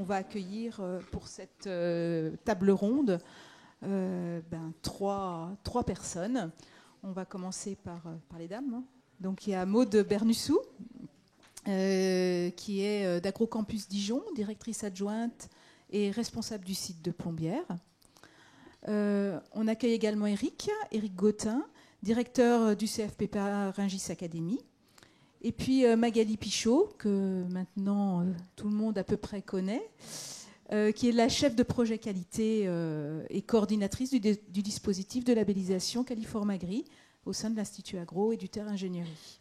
on va accueillir pour cette table ronde trois personnes. On va commencer par les dames, hein. Donc il y a Maude Bernussou, qui est d'Agrocampus Dijon, directrice adjointe et responsable du site de Plombières. On accueille également Éric Gautin, directeur du CFPPA Rungis Académie. Et puis Magali Pichot, que maintenant tout le monde à peu près connaît, qui est la chef de projet qualité et coordinatrice du dispositif de labellisation Califormagri au sein de l'Institut Agro et du Terre Ingénierie.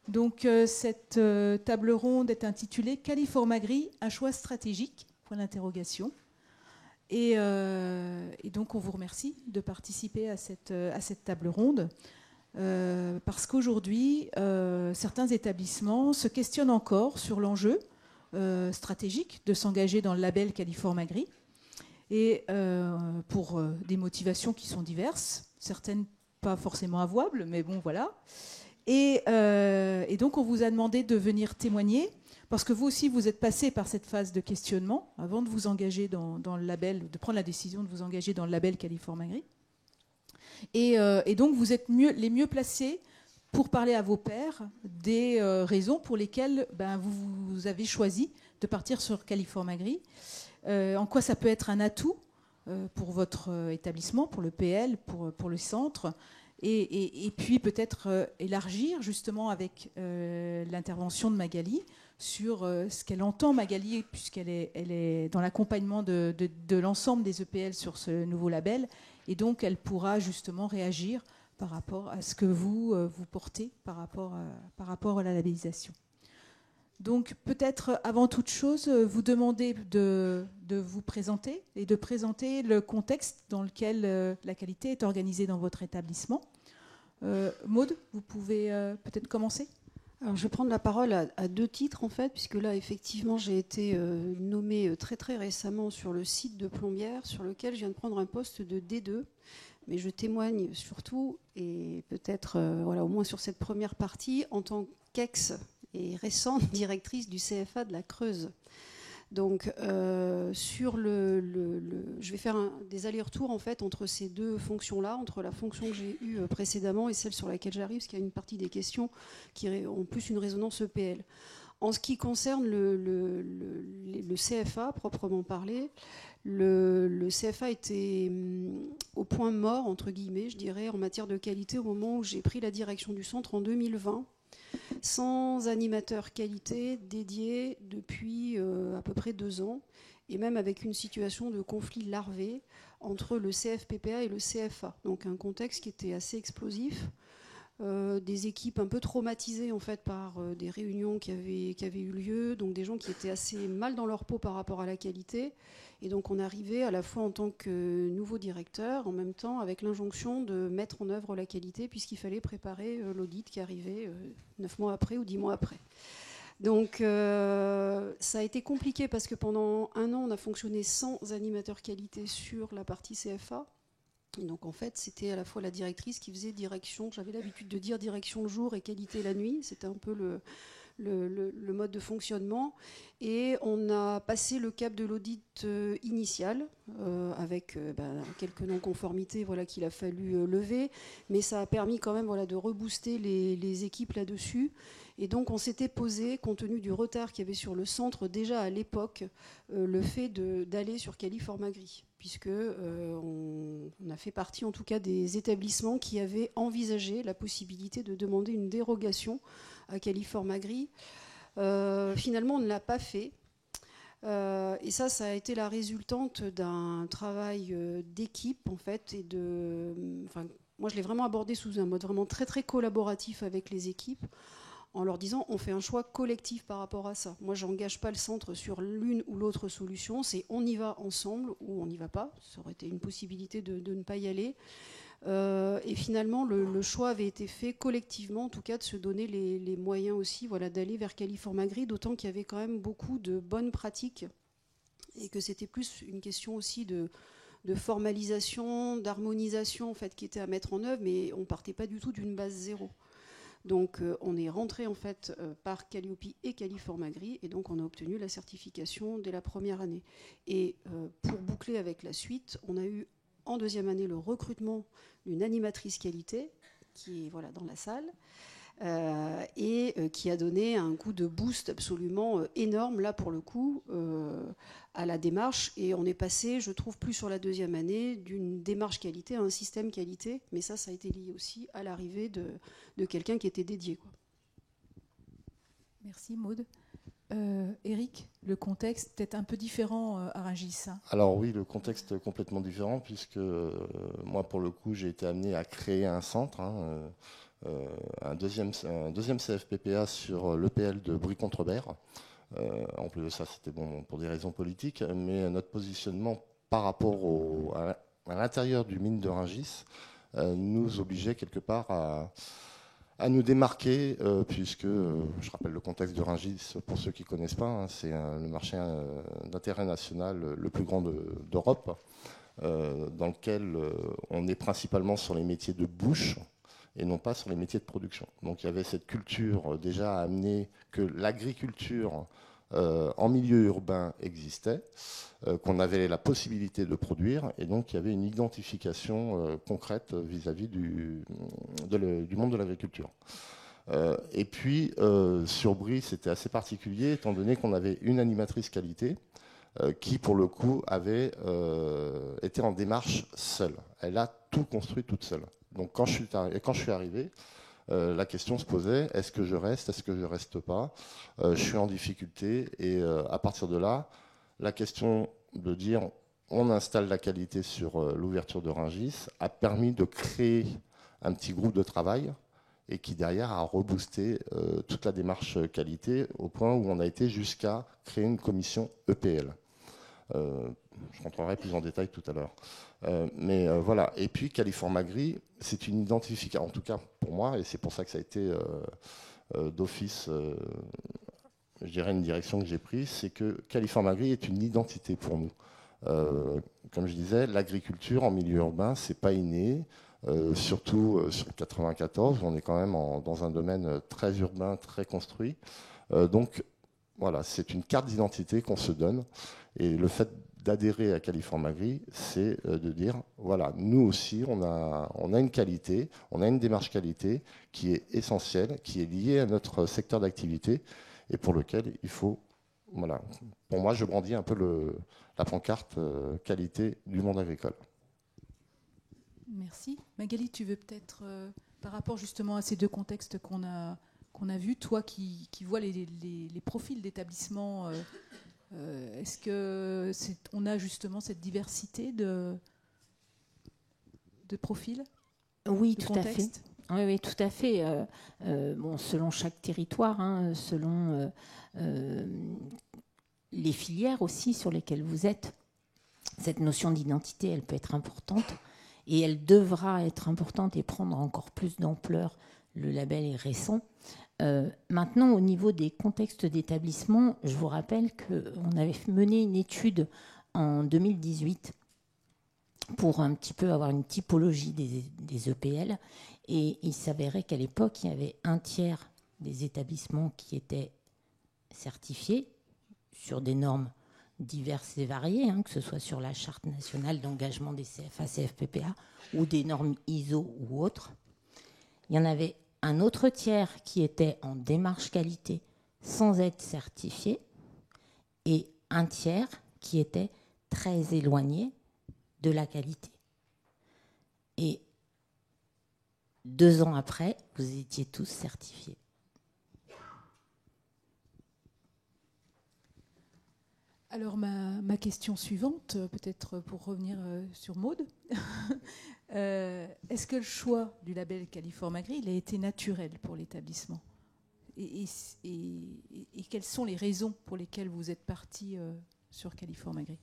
Donc cette table ronde est intitulée Califormagri, un choix stratégique, point d'interrogation. Et donc on vous remercie de participer à cette table ronde. Parce qu'aujourd'hui, certains établissements se questionnent encore sur l'enjeu stratégique de s'engager dans le label Califormagri, et pour des motivations qui sont diverses, certaines pas forcément avouables, mais bon, voilà. Et donc, on vous a demandé de venir témoigner, parce que vous aussi, vous êtes passé par cette phase de questionnement avant de vous engager dans le label, de prendre la décision de vous engager dans le label Califormagri. Et donc, vous êtes les mieux placés pour parler à vos pairs des raisons pour lesquelles vous avez choisi de partir sur Califormagri. En quoi ça peut être un atout pour votre établissement, pour le PL, pour le centre, et puis peut-être élargir justement avec l'intervention de Magali sur ce qu'elle entend, Magali, puisqu'elle est dans l'accompagnement de l'ensemble des EPL sur ce nouveau label. Et donc, elle pourra justement réagir par rapport à ce que vous portez par rapport à la labellisation. Donc, peut-être, avant toute chose, vous demander de vous présenter et de présenter le contexte dans lequel la qualité est organisée dans votre établissement. Maude, vous pouvez peut-être commencer ? Alors, je vais prendre la parole à deux titres, en fait, puisque là, effectivement, j'ai été nommée très, très récemment sur le site de Plombières, sur lequel je viens de prendre un poste de D2. Mais je témoigne surtout, et peut-être au moins sur cette première partie, en tant qu'ex et récente directrice du CFA de la Creuse. Donc, je vais faire des allers-retours en fait entre ces deux fonctions-là, entre la fonction que j'ai eue précédemment et celle sur laquelle j'arrive, parce qu'il y a une partie des questions qui ont plus une résonance EPL. En ce qui concerne le CFA, proprement parlé, le CFA était au point mort, entre guillemets, je dirais, en matière de qualité au moment où j'ai pris la direction du centre en 2020, sans animateur qualité dédié depuis à peu près 2 ans, et même avec une situation de conflit larvé entre le CFPPA et le CFA. Donc un contexte qui était assez explosif. Des équipes un peu traumatisées en fait par des réunions qui avaient eu lieu, donc des gens qui étaient assez mal dans leur peau par rapport à la qualité. Et donc on arrivait à la fois en tant que nouveau directeur, en même temps avec l'injonction de mettre en œuvre la qualité, puisqu'il fallait préparer l'audit qui arrivait 9 mois après ou 10 mois après. Donc ça a été compliqué parce que pendant 1 an, on a fonctionné sans animateur qualité sur la partie CFA. Et donc en fait, c'était à la fois la directrice qui faisait direction, j'avais l'habitude de dire direction le jour et qualité la nuit, c'était un peu le mode de fonctionnement. Et on a passé le cap de l'audit initial avec quelques non-conformités qu'il a fallu lever, mais ça a permis quand même de rebooster les équipes là-dessus. Et donc on s'était posé, compte tenu du retard qu'il y avait sur le centre déjà à l'époque, le fait d'aller sur Califormagri, puisque on a fait partie en tout cas des établissements qui avaient envisagé la possibilité de demander une dérogation à Califormagri. Finalement, on ne l'a pas fait. Et ça a été la résultante d'un travail d'équipe, en fait, moi, je l'ai vraiment abordé sous un mode vraiment très, très collaboratif avec les équipes, en leur disant on fait un choix collectif par rapport à ça. Moi, je n'engage pas le centre sur l'une ou l'autre solution, c'est on y va ensemble ou on n'y va pas. Ça aurait été une possibilité de ne pas y aller. Et finalement, le choix avait été fait collectivement, en tout cas, de se donner les moyens aussi d'aller vers Califormagri, d'autant qu'il y avait quand même beaucoup de bonnes pratiques et que c'était plus une question aussi de formalisation, d'harmonisation en fait, qui était à mettre en œuvre, mais on ne partait pas du tout d'une base zéro. Donc on est rentré en fait par Calliope et Califormagri, et donc on a obtenu la certification dès la première année. Et pour boucler avec la suite, on a eu en deuxième année le recrutement d'une animatrice qualité qui est voilà, dans la salle. Qui a donné un coup de boost absolument énorme, là pour le coup, à la démarche. Et on est passé, je trouve, plus sur la deuxième année, d'une démarche qualité à un système qualité. Mais ça a été lié aussi à l'arrivée de quelqu'un qui était dédié, quoi. Merci Maude. Eric, le contexte peut-être un peu différent à Rungis. Hein. Alors oui, le contexte est complètement différent, puisque moi, pour le coup, j'ai été amené à créer un centre, un deuxième CFPPA sur l'EPL de Brie-Contrebert. En plus de ça, c'était bon pour des raisons politiques, mais notre positionnement par rapport à l'intérieur du mine de Rungis nous obligeait quelque part à nous démarquer, puisque, je rappelle le contexte de Rungis, pour ceux qui ne connaissent pas, hein, c'est le marché d'intérêt national le plus grand d'Europe, dans lequel on est principalement sur les métiers de bouche, et non pas sur les métiers de production. Donc il y avait cette culture déjà à amener que l'agriculture en milieu urbain existait, qu'on avait la possibilité de produire, et donc il y avait une identification concrète vis-à-vis du monde de l'agriculture. Et puis sur Brie, c'était assez particulier, étant donné qu'on avait une animatrice qualité qui, pour le coup, avait été en démarche seule. Elle a tout construit toute seule. Donc quand je suis arrivé, la question se posait, est-ce que je reste, est-ce que je reste pas, je suis en difficulté, et à partir de là, la question de dire on installe la qualité sur l'ouverture de Rungis a permis de créer un petit groupe de travail, et qui derrière a reboosté toute la démarche qualité, au point où on a été jusqu'à créer une commission EPL. Je rentrerai plus en détail tout à l'heure. Mais voilà. Et puis Califormagri, c'est une identification, en tout cas pour moi, et c'est pour ça que ça a été d'office, je dirais, une direction que j'ai prise, c'est que Califormagri est une identité pour nous. Comme je disais, l'agriculture en milieu urbain, c'est pas inné. Surtout sur le 94, on est quand même dans un domaine très urbain, très construit. Donc voilà, c'est une carte d'identité qu'on se donne. Et le fait d'adhérer à Califormagri, c'est de dire, voilà, nous aussi, on a une qualité, on a une démarche qualité qui est essentielle, qui est liée à notre secteur d'activité, et pour lequel il faut, voilà, pour moi, je brandis un peu la pancarte qualité du monde agricole. Merci. Magali, tu veux peut-être, par rapport justement à ces deux contextes qu'on a vus, toi qui vois les profils d'établissements, est-ce qu'on a justement cette diversité de profils? Oui, tout à fait. Oui, tout à fait. Bon, selon chaque territoire, hein, selon les filières aussi sur lesquelles vous êtes, cette notion d'identité, elle peut être importante. Et elle devra être importante et prendre encore plus d'ampleur. Le label est récent. Maintenant, au niveau des contextes d'établissement, je vous rappelle qu'on avait mené une étude en 2018 pour un petit peu avoir une typologie des EPL. Et il s'avérait qu'à l'époque, il y avait un tiers des établissements qui étaient certifiés sur des normes diverses et variées, hein, que ce soit sur la charte nationale d'engagement des CFA, CFPPA ou des normes ISO ou autres. Il y en avait un autre tiers qui était en démarche qualité sans être certifié et un tiers qui était très éloigné de la qualité. Et 2 ans après, vous étiez tous certifiés. Alors ma question suivante, peut-être pour revenir sur Maude, est-ce que le choix du label Califormagri, il a été naturel pour l'établissement et quelles sont les raisons pour lesquelles vous êtes parti sur Califormagri?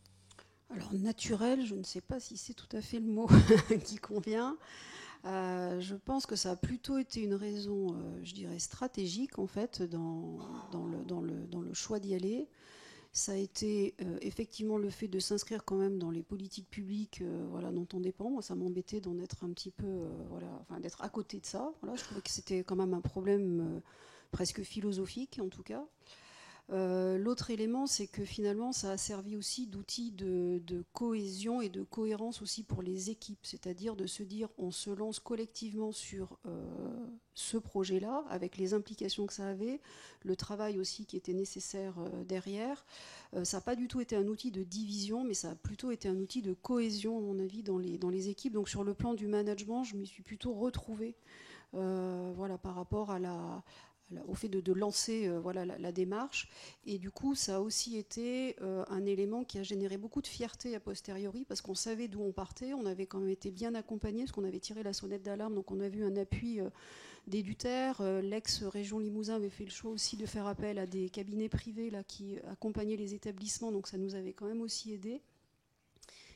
Alors naturel, je ne sais pas si c'est tout à fait le mot qui convient. Je pense que ça a plutôt été une raison, je dirais, stratégique en fait dans le choix d'y aller. ça a été effectivement le fait de s'inscrire quand même dans les politiques publiques dont on dépend. Moi, ça m'embêtait d'en être un petit peu, d'être à côté de ça. Voilà, je trouvais que c'était quand même un problème presque philosophique, en tout cas. L'autre élément, c'est que finalement, ça a servi aussi d'outil de cohésion et de cohérence aussi pour les équipes, c'est-à-dire de se dire, on se lance collectivement sur ce projet-là, avec les implications que ça avait, le travail aussi qui était nécessaire derrière. Ça n'a pas du tout été un outil de division, mais ça a plutôt été un outil de cohésion, à mon avis, dans les équipes. Donc sur le plan du management, je m'y suis plutôt retrouvée par rapport au fait de lancer la démarche. Et du coup, ça a aussi été un élément qui a généré beaucoup de fierté a posteriori, parce qu'on savait d'où on partait, on avait quand même été bien accompagnés, parce qu'on avait tiré la sonnette d'alarme, donc on a vu un appui d'Éduter. L'ex-région Limousin avait fait le choix aussi de faire appel à des cabinets privés là, qui accompagnaient les établissements, donc ça nous avait quand même aussi aidés.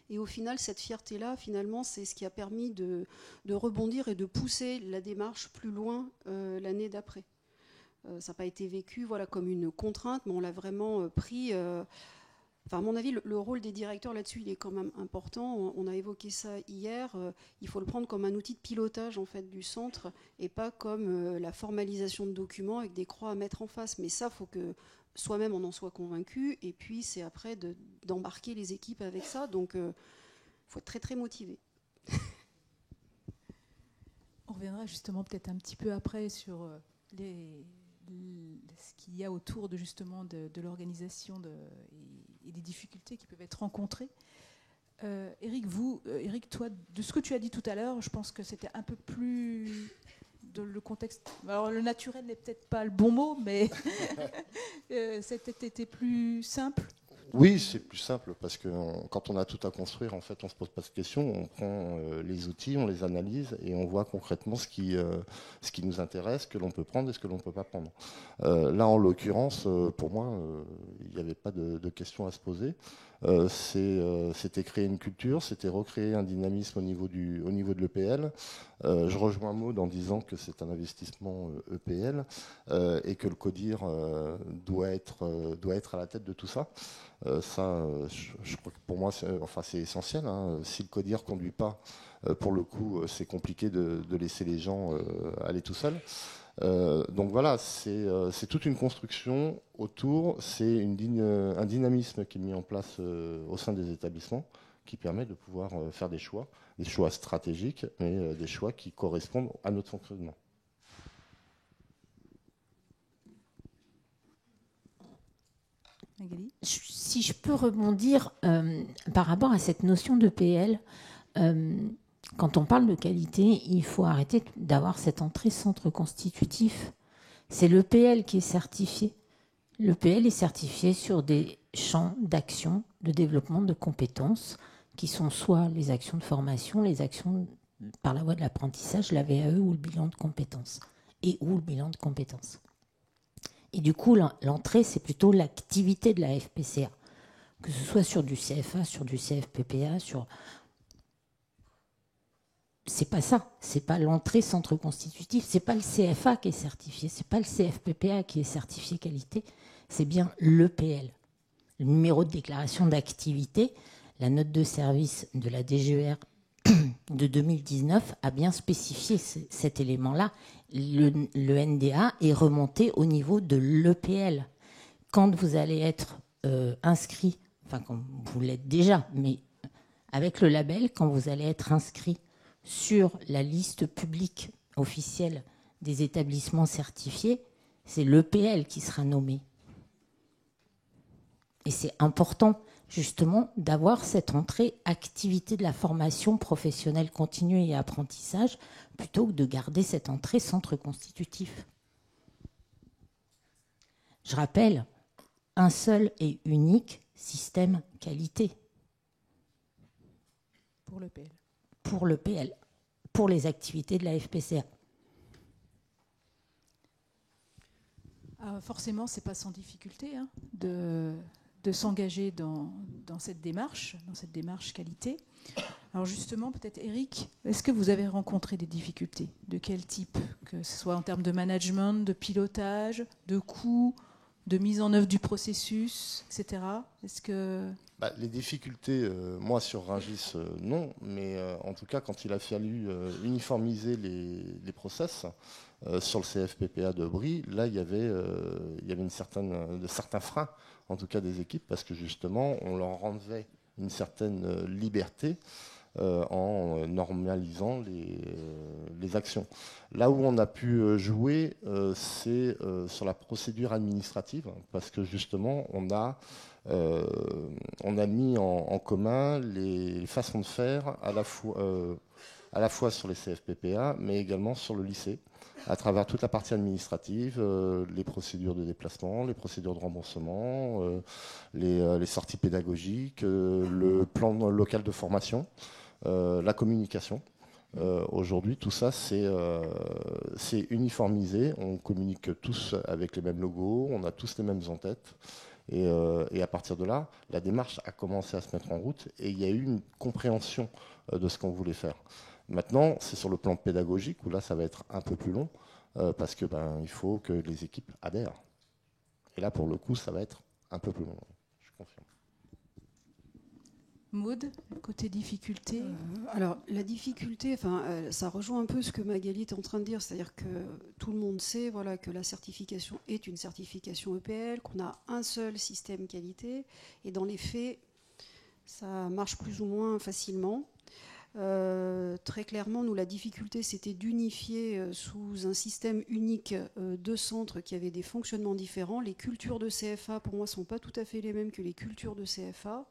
Et au final, cette fierté-là, finalement, c'est ce qui a permis de rebondir et de pousser la démarche plus loin l'année d'après. Ça n'a pas été vécu comme une contrainte, mais on l'a vraiment pris. À mon avis, le rôle des directeurs là-dessus, il est quand même important. On a évoqué ça hier. Il faut le prendre comme un outil de pilotage en fait, du centre et pas comme la formalisation de documents avec des croix à mettre en face. Mais ça, il faut que soi-même on en soit convaincu. Et puis, c'est après d'embarquer les équipes avec ça. Donc, il faut être très, très motivé. On reviendra justement peut-être un petit peu après sur ce qu'il y a autour de l'organisation et des difficultés qui peuvent être rencontrées. Eric, toi, de ce que tu as dit tout à l'heure, je pense que c'était un peu plus dans le contexte. Alors le naturel n'est peut-être pas le bon mot, mais c'était plus simple. Oui, c'est plus simple parce que quand on a tout à construire, en fait, on se pose pas de questions. On prend les outils, on les analyse et on voit concrètement ce qui nous intéresse, ce que l'on peut prendre et ce que l'on ne peut pas prendre. Là, en l'occurrence, pour moi, il n'y avait pas de questions à se poser. C'était créer une culture, c'était recréer un dynamisme au niveau de l'EPL. Je rejoins Maud en disant que c'est un investissement EPL et que le CODIR doit être à la tête de tout ça. Je crois que pour moi, c'est essentiel. Hein. Si le CODIR ne conduit pas, pour le coup, c'est compliqué de laisser les gens aller tout seuls. Donc voilà, c'est toute une construction autour, c'est un dynamisme qui est mis en place au sein des établissements qui permet de pouvoir faire des choix stratégiques, mais des choix qui correspondent à notre fonctionnement. Magali ? Si je peux rebondir par rapport à cette notion de PL, quand on parle de qualité, il faut arrêter d'avoir cette entrée centre constitutif. C'est l'EPL qui est certifié. L'EPL est certifié sur des champs d'action, de développement de compétences, qui sont soit les actions de formation, les actions par la voie de l'apprentissage, la VAE ou le bilan de compétences. Et du coup, l'entrée, c'est plutôt l'activité de la FPCA, que ce soit sur du CFA, sur du CFPPA, c'est pas ça, c'est pas l'entrée centre constitutif, c'est pas le CFA qui est certifié, c'est pas le CFPPA qui est certifié qualité, c'est bien l'EPL. Le numéro de déclaration d'activité, la note de service de la DGER de 2019 a bien spécifié cet élément-là. Le NDA est remonté au niveau de l'EPL. Quand vous allez être inscrit, enfin quand vous l'êtes déjà, mais avec le label, quand vous allez être inscrit sur la liste publique officielle des établissements certifiés, c'est l'EPL qui sera nommé. Et c'est important, justement, d'avoir cette entrée activité de la formation professionnelle continue et apprentissage, plutôt que de garder cette entrée centre constitutif. Je rappelle, un seul et unique système qualité. Pour l'EPL. Pour l'EPL, pour les activités de la FPCA. Forcément, ce n'est pas sans difficulté hein, de s'engager dans cette démarche qualité. Alors justement, peut-être Eric, est-ce que vous avez rencontré des difficultés ? De quel type ? Que ce soit en termes de management, de pilotage, de coûts, de mise en œuvre du processus, etc. Est-ce que... Les difficultés, moi sur Rungis, non, mais en tout cas, quand il a fallu uniformiser les process sur le CFPPA de Brie, là, il y avait certains freins, en tout cas des équipes, parce que justement, on leur rendait une certaine liberté en normalisant les actions. Là où on a pu jouer, c'est sur la procédure administrative, parce que justement, on a mis en commun les façons de faire à la fois sur les CFPPA, mais également sur le lycée, à travers toute la partie administrative, les procédures de déplacement, les procédures de remboursement, les sorties pédagogiques, le plan local de formation, la communication. Aujourd'hui, tout ça, c'est uniformisé. On communique tous avec les mêmes logos, on a tous les mêmes en-têtes. Et à partir de là, la démarche a commencé à se mettre en route et il y a eu une compréhension de ce qu'on voulait faire. Maintenant, c'est sur le plan pédagogique où là, ça va être un peu plus long parce que il faut que les équipes adhèrent. Et là, pour le coup, ça va être un peu plus long. Je confirme. Maud, côté difficulté. Alors, la difficulté, ça rejoint un peu ce que Magali est en train de dire, c'est-à-dire que tout le monde sait que la certification est une certification EPL, qu'on a un seul système qualité, et dans les faits, ça marche plus ou moins facilement. Très clairement, nous, la difficulté, c'était d'unifier sous un système unique deux centres qui avaient des fonctionnements différents. Les cultures de CFA, pour moi, ne sont pas tout à fait les mêmes que les cultures de CFA.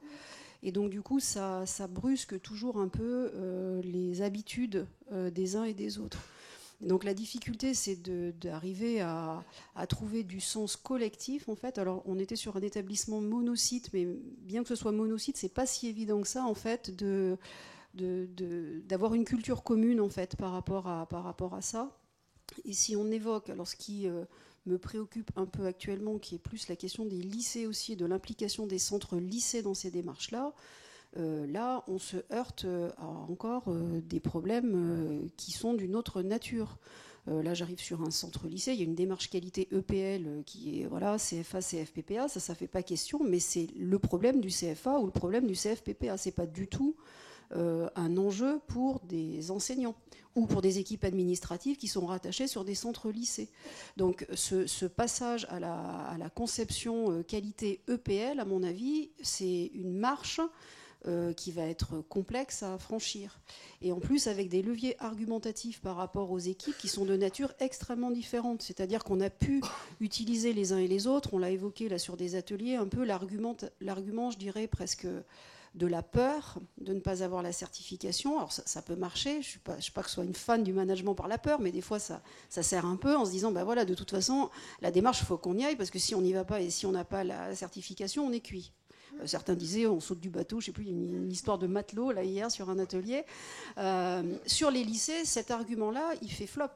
Et donc, du coup, ça brusque toujours un peu les habitudes des uns et des autres. Donc, la difficulté, c'est d'arriver à trouver du sens collectif, en fait. Alors, on était sur un établissement monosite, mais bien que ce soit monosite, c'est pas si évident que ça, en fait, d'avoir une culture commune, en fait, par rapport à ça. Et si on évoque, alors ce qui me préoccupe un peu actuellement, qui est plus la question des lycées aussi, et de l'implication des centres lycées dans ces démarches-là, là, on se heurte à encore des problèmes qui sont d'une autre nature. Là, j'arrive sur un centre lycée, il y a une démarche qualité EPL qui est CFA, CFPPA, ça fait pas question, mais c'est le problème du CFA ou le problème du CFPPA. C'est pas du tout un enjeu pour des enseignants ou pour des équipes administratives qui sont rattachées sur des centres lycées. Donc ce passage à la conception qualité EPL, à mon avis, c'est une marche qui va être complexe à franchir. Et en plus, avec des leviers argumentatifs par rapport aux équipes qui sont de nature extrêmement différente. C'est-à-dire qu'on a pu utiliser les uns et les autres, on l'a évoqué là sur des ateliers, un peu l'argument, je dirais presque de la peur de ne pas avoir la certification. Alors ça peut marcher, je ne suis pas que je sois une fan du management par la peur, mais des fois ça sert un peu en se disant, de toute façon, la démarche, il faut qu'on y aille, parce que si on n'y va pas et si on n'a pas la certification, on est cuit. Certains disaient, on saute du bateau, je ne sais plus, il y a une histoire de matelot là hier sur un atelier. Sur les lycées, cet argument-là, il fait flop.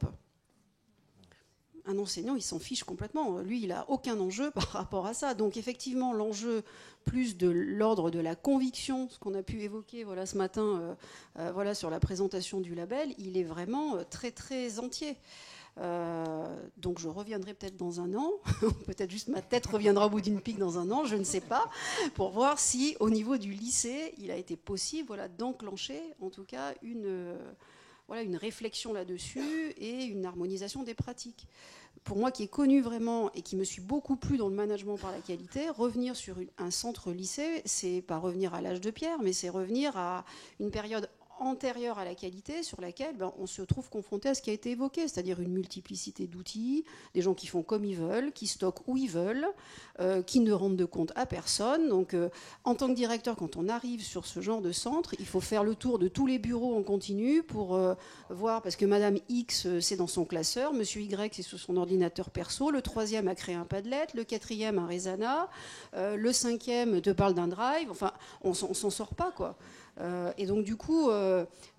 Un enseignant, il s'en fiche complètement. Lui, il n'a aucun enjeu par rapport à ça. Donc, effectivement, l'enjeu plus de l'ordre de la conviction, ce qu'on a pu évoquer ce matin sur la présentation du label, il est vraiment très, très entier. Donc, je reviendrai peut-être dans un an. Peut-être juste ma tête reviendra au bout d'une pique dans un an, je ne sais pas, pour voir si, au niveau du lycée, il a été possible d'enclencher, en tout cas, une réflexion là-dessus et une harmonisation des pratiques. Pour moi, qui est connu vraiment et qui me suis beaucoup plu dans le management par la qualité, revenir sur un centre lycée, c'est pas revenir à l'âge de pierre, mais c'est revenir à une période antérieure à la qualité sur laquelle on se trouve confronté à ce qui a été évoqué, c'est-à-dire une multiplicité d'outils, des gens qui font comme ils veulent, qui stockent où ils veulent, qui ne rendent de compte à personne. Donc, en tant que directeur, quand on arrive sur ce genre de centre, il faut faire le tour de tous les bureaux en continu pour voir, parce que Madame X, c'est dans son classeur, Monsieur Y, c'est sur son ordinateur perso, le troisième a créé un Padlet, le quatrième un Resana, le cinquième te parle d'un Drive, enfin, on s'en sort pas, quoi. Et donc du coup,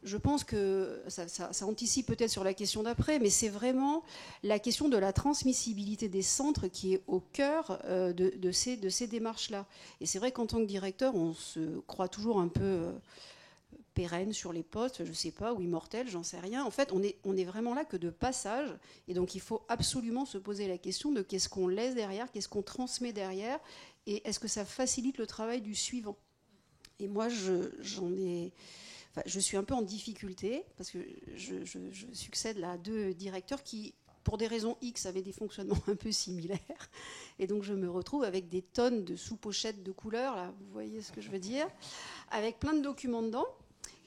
je pense que ça anticipe peut-être sur la question d'après, mais c'est vraiment la question de la transmissibilité des centres qui est au cœur de ces démarches-là. Et c'est vrai qu'en tant que directeur, on se croit toujours un peu pérennes sur les postes, je ne sais pas, ou immortels, j'en sais rien. En fait, on est vraiment là que de passage, et donc il faut absolument se poser la question de qu'est-ce qu'on laisse derrière, qu'est-ce qu'on transmet derrière, et est-ce que ça facilite le travail du suivant. Et moi, je suis un peu en difficulté, parce que je succède là à 2 directeurs qui, pour des raisons X, avaient des fonctionnements un peu similaires. Et donc, je me retrouve avec des tonnes de sous-pochettes de couleurs, là, vous voyez ce que je veux dire, avec plein de documents dedans,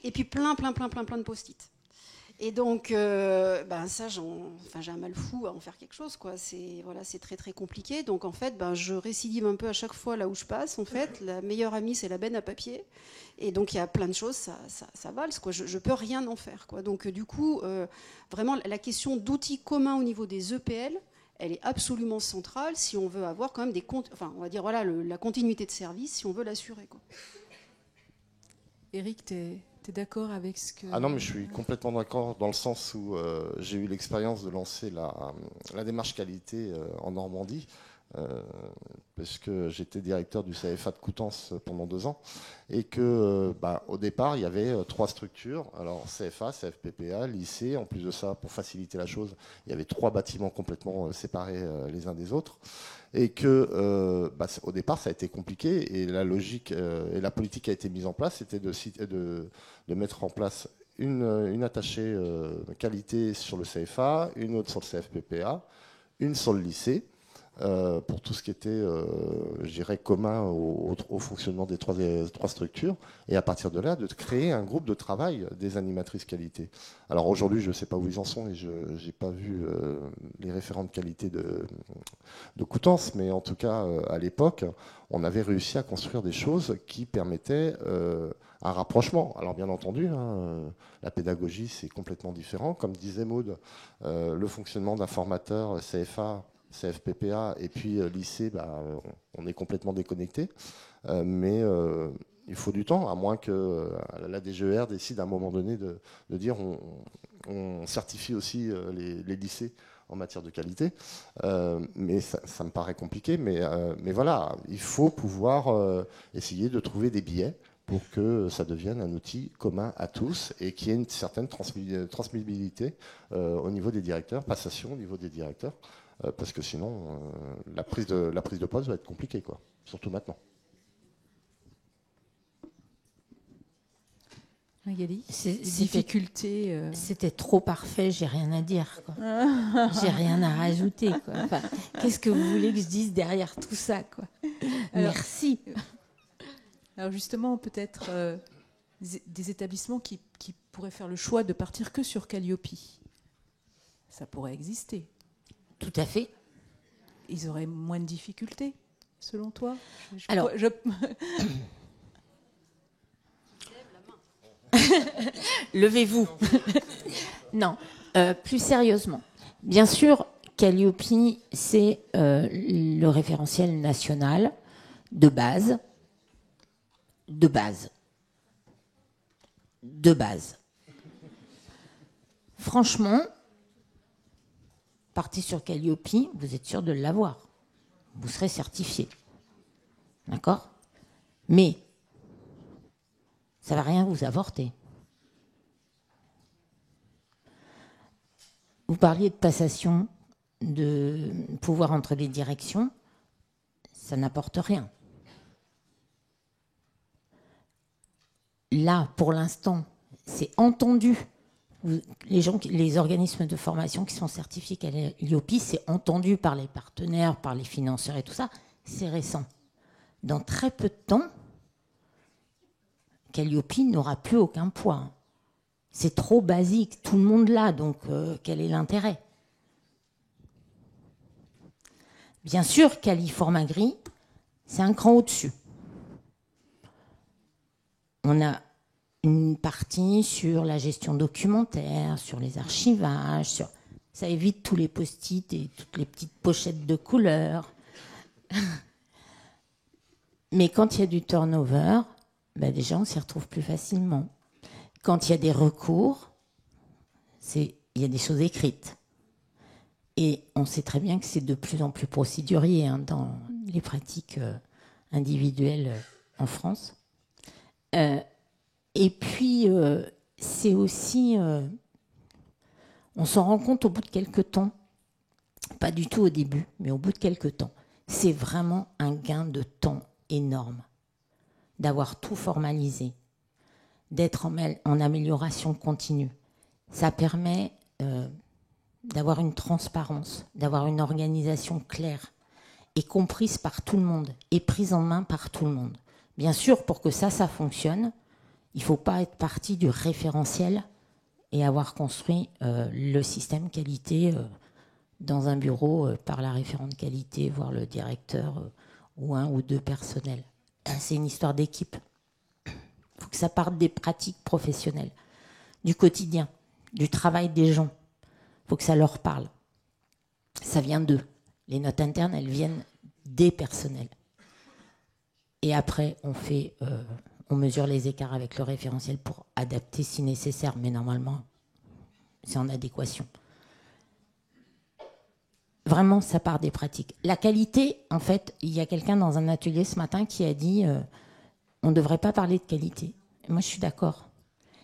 et puis plein de post-it. Et donc, ça, j'ai un mal fou à en faire quelque chose, quoi. C'est très, très compliqué. Donc, en fait, je récidive un peu à chaque fois là où je passe. En fait, la meilleure amie, c'est la benne à papier. Et donc, il y a plein de choses, ça valse, quoi. Je peux rien en faire, quoi. Donc, du coup, vraiment, la question d'outils communs au niveau des EPL, elle est absolument centrale si on veut avoir quand même on va dire, la continuité de service, si on veut l'assurer, quoi. Éric, tu es d'accord avec ce que... Ah non, mais je suis complètement d'accord dans le sens où j'ai eu l'expérience de lancer la démarche qualité en Normandie, parce que j'étais directeur du CFA de Coutances pendant 2 ans, et que au départ, il y avait 3 structures, alors CFA, CFPPA, lycée. En plus de ça, pour faciliter la chose, il y avait 3 bâtiments complètement séparés les uns des autres. Et que au départ, ça a été compliqué, et la logique et la politique qui a été mise en place, c'était de mettre en place une attachée qualité sur le CFA, une autre sur le CFPPA, une sur le lycée, pour tout ce qui était, je dirais, commun au fonctionnement des 3 structures, et à partir de là, de créer un groupe de travail des animatrices qualité. Alors aujourd'hui, je ne sais pas où ils en sont, et je n'ai pas vu les référents de qualité de Coutances, mais en tout cas, à l'époque, on avait réussi à construire des choses qui permettaient un rapprochement. Alors bien entendu, la pédagogie, c'est complètement différent. Comme disait Maud, le fonctionnement d'un formateur CFA, CFPPA et puis lycée, on est complètement déconnecté. Mais il faut du temps, à moins que la DGER décide à un moment donné de dire on certifie aussi les lycées en matière de qualité. Mais ça me paraît compliqué. Mais voilà, il faut pouvoir essayer de trouver des biais pour que ça devienne un outil commun à tous et qu'il y ait une certaine transmissibilité au niveau des directeurs, passation au niveau des directeurs. Parce que sinon, la prise de poste va être compliquée, quoi. Surtout maintenant. Magali, difficultés. C'était trop parfait, j'ai rien à dire, quoi. J'ai rien à rajouter, quoi. Enfin, qu'est-ce que vous voulez que je dise derrière tout ça, quoi. Merci. Alors justement, peut-être des établissements qui pourraient faire le choix de partir que sur Calliope. Ça pourrait exister. Tout à fait. Ils auraient moins de difficultés, selon toi? Alors, levez-vous. Non, plus sérieusement. Bien sûr, Calliope, c'est le référentiel national de base. De base. Franchement, partez sur Calliope, vous êtes sûr de l'avoir. Vous serez certifié. D'accord? Mais ça ne va rien vous apporter. Vous parliez de passation de pouvoir entre les directions. Ça n'apporte rien. Là, pour l'instant, c'est entendu. Les organismes de formation qui sont certifiés Calliope, c'est entendu par les partenaires, par les financeurs et tout ça. C'est récent. Dans très peu de temps, Calliope n'aura plus aucun poids. C'est trop basique. Tout le monde l'a, donc quel est l'intérêt? Bien sûr, Califormagri, c'est un cran au-dessus. On a une partie sur la gestion documentaire, sur les archivages, ça évite tous les post-it et toutes les petites pochettes de couleurs. Mais quand il y a du turnover, déjà on s'y retrouve plus facilement. Quand il y a des recours, il y a des choses écrites. Et on sait très bien que c'est de plus en plus procédurier dans les pratiques individuelles en France. Et puis, c'est aussi... on s'en rend compte au bout de quelques temps, pas du tout au début, mais au bout de quelques temps. C'est vraiment un gain de temps énorme d'avoir tout formalisé, d'être en amélioration continue. Ça permet d'avoir une transparence, d'avoir une organisation claire et comprise par tout le monde et prise en main par tout le monde. Bien sûr, pour que ça fonctionne, il ne faut pas être parti du référentiel et avoir construit le système qualité dans un bureau par la référente qualité, voire le directeur ou un ou deux personnels. C'est une histoire d'équipe. Il faut que ça parte des pratiques professionnelles, du quotidien, du travail des gens. Il faut que ça leur parle. Ça vient d'eux. Les notes internes, elles viennent des personnels. Et après, on mesure les écarts avec le référentiel pour adapter si nécessaire. Mais normalement, c'est en adéquation. Vraiment, ça part des pratiques. La qualité, en fait, il y a quelqu'un dans un atelier ce matin qui a dit on ne devrait pas parler de qualité. Et moi, je suis d'accord.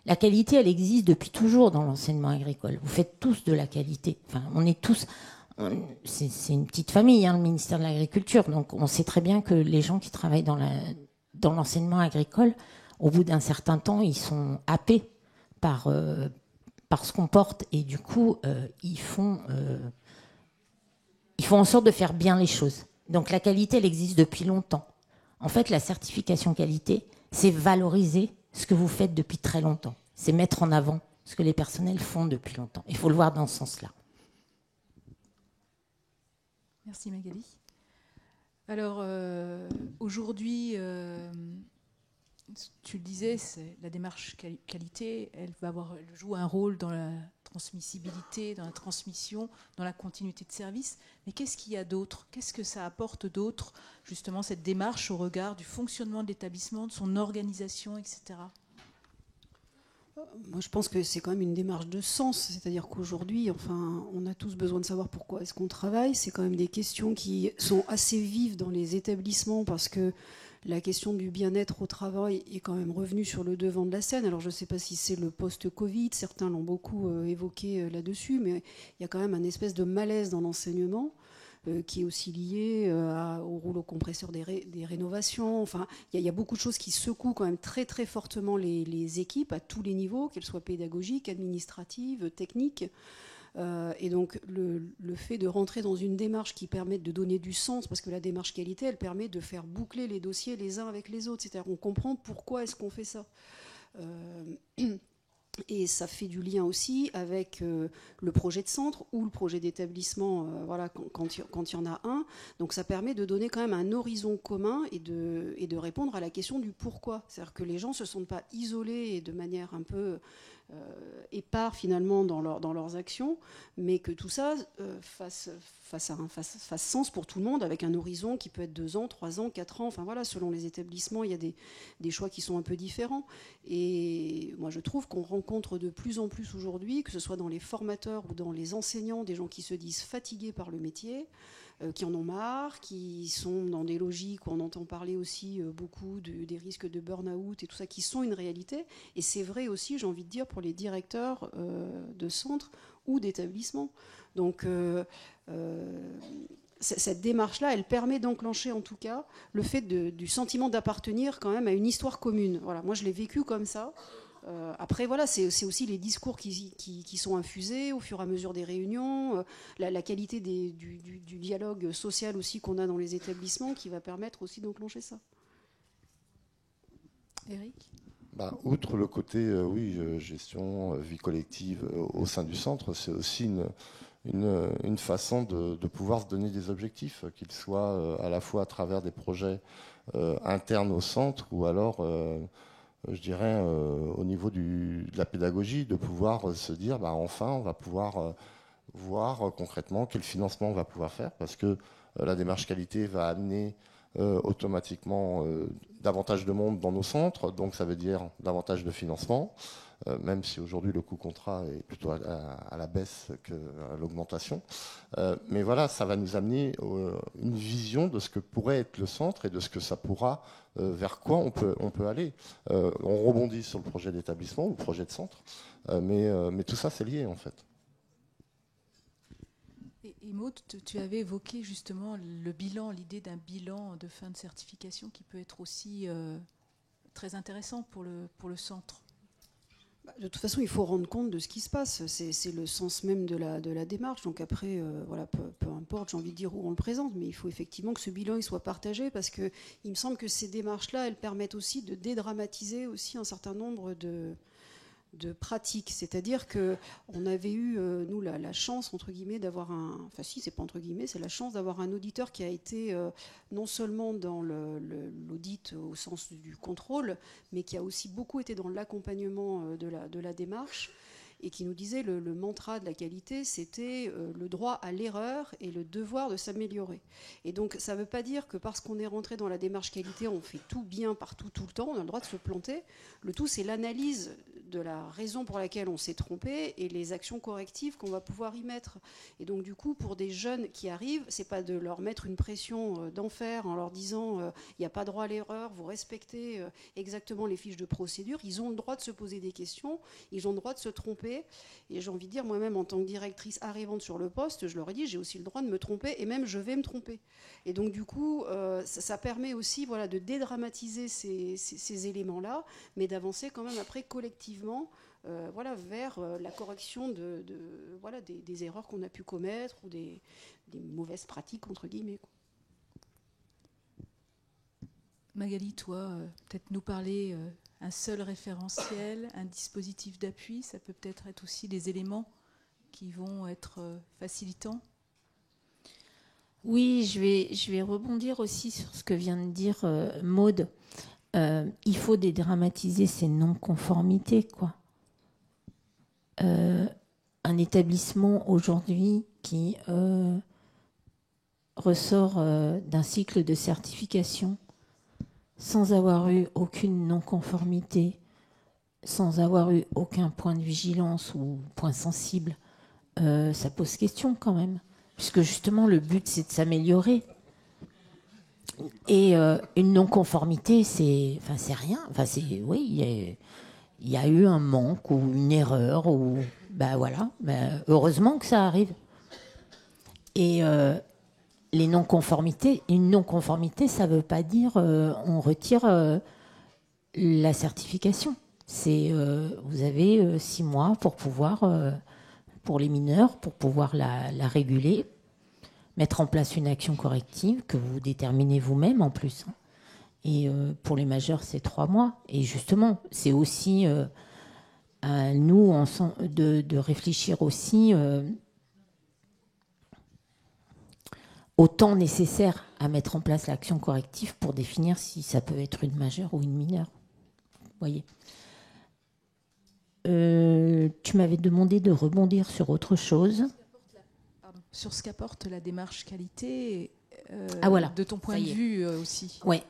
La qualité, elle existe depuis toujours dans l'enseignement agricole. Vous faites tous de la qualité. Enfin, on est tous... C'est une petite famille, hein, le ministère de l'Agriculture. Donc, on sait très bien que les gens qui travaillent dans l'enseignement agricole, au bout d'un certain temps, ils sont happés par ce qu'on porte. Et du coup, ils font en sorte de faire bien les choses. Donc, la qualité, elle existe depuis longtemps. En fait, la certification qualité, c'est valoriser ce que vous faites depuis très longtemps. C'est mettre en avant ce que les personnels font depuis longtemps. Il faut le voir dans ce sens-là. Merci Magali. Alors, aujourd'hui, tu le disais, la démarche qualité, elle joue un rôle dans la transmissibilité, dans la transmission, dans la continuité de service. Mais qu'est-ce qu'il y a d'autre ? Qu'est-ce que ça apporte d'autre, justement, cette démarche au regard du fonctionnement de l'établissement, de son organisation, etc. Moi, je pense que c'est quand même une démarche de sens. C'est-à-dire qu'aujourd'hui, enfin, on a tous besoin de savoir pourquoi est-ce qu'on travaille. C'est quand même des questions qui sont assez vives dans les établissements parce que la question du bien-être au travail est quand même revenue sur le devant de la scène. Alors, je ne sais pas si c'est le post-Covid, certains l'ont beaucoup évoqué là-dessus, mais il y a quand même un espèce de malaise dans l'enseignement qui est aussi lié au rouleau compresseur des rénovations. Enfin, il y a beaucoup de choses qui secouent quand même très très fortement les équipes à tous les niveaux, qu'elles soient pédagogiques, administratives, techniques. Et donc le fait de rentrer dans une démarche qui permet de donner du sens, parce que la démarche qualité, elle permet de faire boucler les dossiers les uns avec les autres. C'est-à-dire qu'on comprend pourquoi est-ce qu'on fait ça. Et ça fait du lien aussi avec le projet de centre ou le projet d'établissement, voilà, quand il y en a un. Donc ça permet de donner quand même un horizon commun et de répondre à la question du pourquoi. C'est-à-dire que les gens ne se sentent pas isolés et de manière un peu épars finalement dans leurs actions, mais que tout ça fasse sens pour tout le monde avec un horizon qui peut être 2 ans, 3 ans, 4 ans, enfin voilà, selon les établissements, il y a des choix qui sont un peu différents. Et moi je trouve qu'on rencontre de plus en plus aujourd'hui, que ce soit dans les formateurs ou dans les enseignants, des gens qui se disent fatigués par le métier, qui en ont marre, qui sont dans des logiques où on entend parler aussi beaucoup des risques de burn-out et tout ça, qui sont une réalité. Et c'est vrai aussi, j'ai envie de dire, pour les directeurs de centres ou d'établissements. Donc cette démarche-là, elle permet d'enclencher en tout cas le fait du sentiment d'appartenir quand même à une histoire commune. Voilà, moi je l'ai vécu comme ça. Après, voilà, c'est aussi les discours qui sont infusés au fur et à mesure des réunions, la qualité du dialogue social aussi qu'on a dans les établissements qui va permettre aussi d'enclencher ça. Éric ? Outre le côté, gestion, vie collective au sein du centre, c'est aussi une façon de pouvoir se donner des objectifs, qu'ils soient à la fois à travers des projets internes au centre ou alors... je dirais, au niveau de la pédagogie, de pouvoir se dire, enfin, on va pouvoir voir concrètement quel financement on va pouvoir faire, parce que la démarche qualité va amener automatiquement davantage de monde dans nos centres, donc ça veut dire davantage de financement, même si aujourd'hui le coût contrat est plutôt à la baisse qu'à l'augmentation. Mais voilà, ça va nous amener une vision de ce que pourrait être le centre et de ce que ça pourra, vers quoi on peut aller. On rebondit sur le projet d'établissement ou le projet de centre, mais tout ça c'est lié en fait. Et Maud, tu avais évoqué justement le bilan, l'idée d'un bilan de fin de certification qui peut être aussi très intéressant pour le centre. De toute façon, il faut rendre compte de ce qui se passe. C'est le sens même de la démarche. Donc après, voilà, peu importe, j'ai envie de dire où on le présente, mais il faut effectivement que ce bilan il soit partagé parce qu'il me semble que ces démarches-là, elles permettent aussi de dédramatiser aussi un certain nombre de pratiques. C'est-à-dire qu'on avait eu, nous, la chance, entre guillemets, d'avoir enfin si, c'est pas entre guillemets, c'est la chance d'avoir un auditeur qui a été non seulement dans l'audit au sens du contrôle, mais qui a aussi beaucoup été dans l'accompagnement de la démarche, et qui nous disait le mantra de la qualité, c'était le droit à l'erreur et le devoir de s'améliorer. Et donc, ça ne veut pas dire que parce qu'on est rentré dans la démarche qualité, on fait tout bien partout, tout le temps, on a le droit de se planter. Le tout, c'est l'analyse de la raison pour laquelle on s'est trompé et les actions correctives qu'on va pouvoir y mettre. Et donc, du coup, pour des jeunes qui arrivent, c'est pas de leur mettre une pression d'enfer en leur disant il n'y a pas droit à l'erreur, vous respectez exactement les fiches de procédure. Ils ont le droit de se poser des questions, ils ont le droit de se tromper. Et j'ai envie de dire, moi-même, en tant que directrice arrivante sur le poste, je leur ai dit, j'ai aussi le droit de me tromper, et même je vais me tromper. Et donc, du coup, ça permet aussi, voilà, de dédramatiser ces éléments-là, mais d'avancer quand même après collectivement voilà, vers la correction voilà, des erreurs qu'on a pu commettre ou des mauvaises pratiques, entre guillemets, quoi. Magali, toi, peut-être nous parler un seul référentiel, un dispositif d'appui, ça peut peut-être être aussi des éléments qui vont être facilitants. Oui, je vais rebondir aussi sur ce que vient de dire Maud. Il faut dédramatiser ces non-conformités, quoi. Un établissement aujourd'hui qui ressort d'un cycle de certification sans avoir eu aucune non-conformité, sans avoir eu aucun point de vigilance ou point sensible, ça pose question quand même, puisque justement le but c'est de s'améliorer. Et une non-conformité, c'est rien. Enfin, oui, il y a eu un manque ou une erreur, ou ben voilà. Ben, heureusement que ça arrive. Et les non-conformités, une non-conformité, ça ne veut pas dire on retire la certification. C'est vous avez 6 mois pour pouvoir, pour les mineurs, pour pouvoir la réguler, mettre en place une action corrective que vous déterminez vous-même en plus. Et pour les majeurs, c'est 3 mois. Et justement, c'est aussi à nous de réfléchir aussi au temps nécessaire à mettre en place l'action corrective pour définir si ça peut être une majeure ou une mineure. Vous voyez. Tu m'avais demandé de rebondir sur autre chose. Sur ce qu'apporte la démarche qualité, voilà. de ton point de vue aussi. Oui.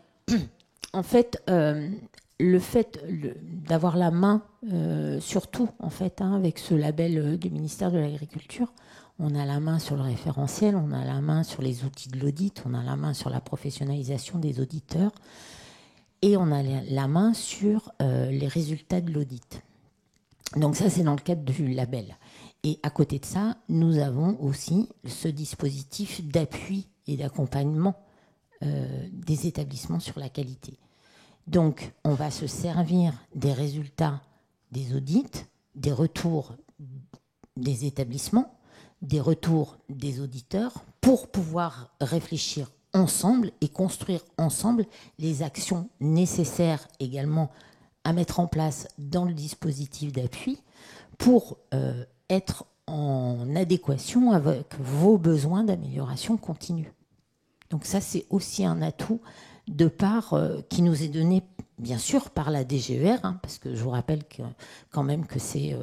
En fait, le fait d'avoir la main, surtout en fait, avec ce label du ministère de l'Agriculture, on a la main sur le référentiel, on a la main sur les outils de l'audit, on a la main sur la professionnalisation des auditeurs et on a la main sur les résultats de l'audit. Donc ça, c'est dans le cadre du label. Et à côté de ça, nous avons aussi ce dispositif d'appui et d'accompagnement des établissements sur la qualité. Donc, on va se servir des résultats des audits, des retours des établissements, des retours des auditeurs pour pouvoir réfléchir ensemble et construire ensemble les actions nécessaires également à mettre en place dans le dispositif d'appui pour être en adéquation avec vos besoins d'amélioration continue. Donc ça, c'est aussi un atout de part qui nous est donné, bien sûr, par la DGER, parce que je vous rappelle quand même que c'est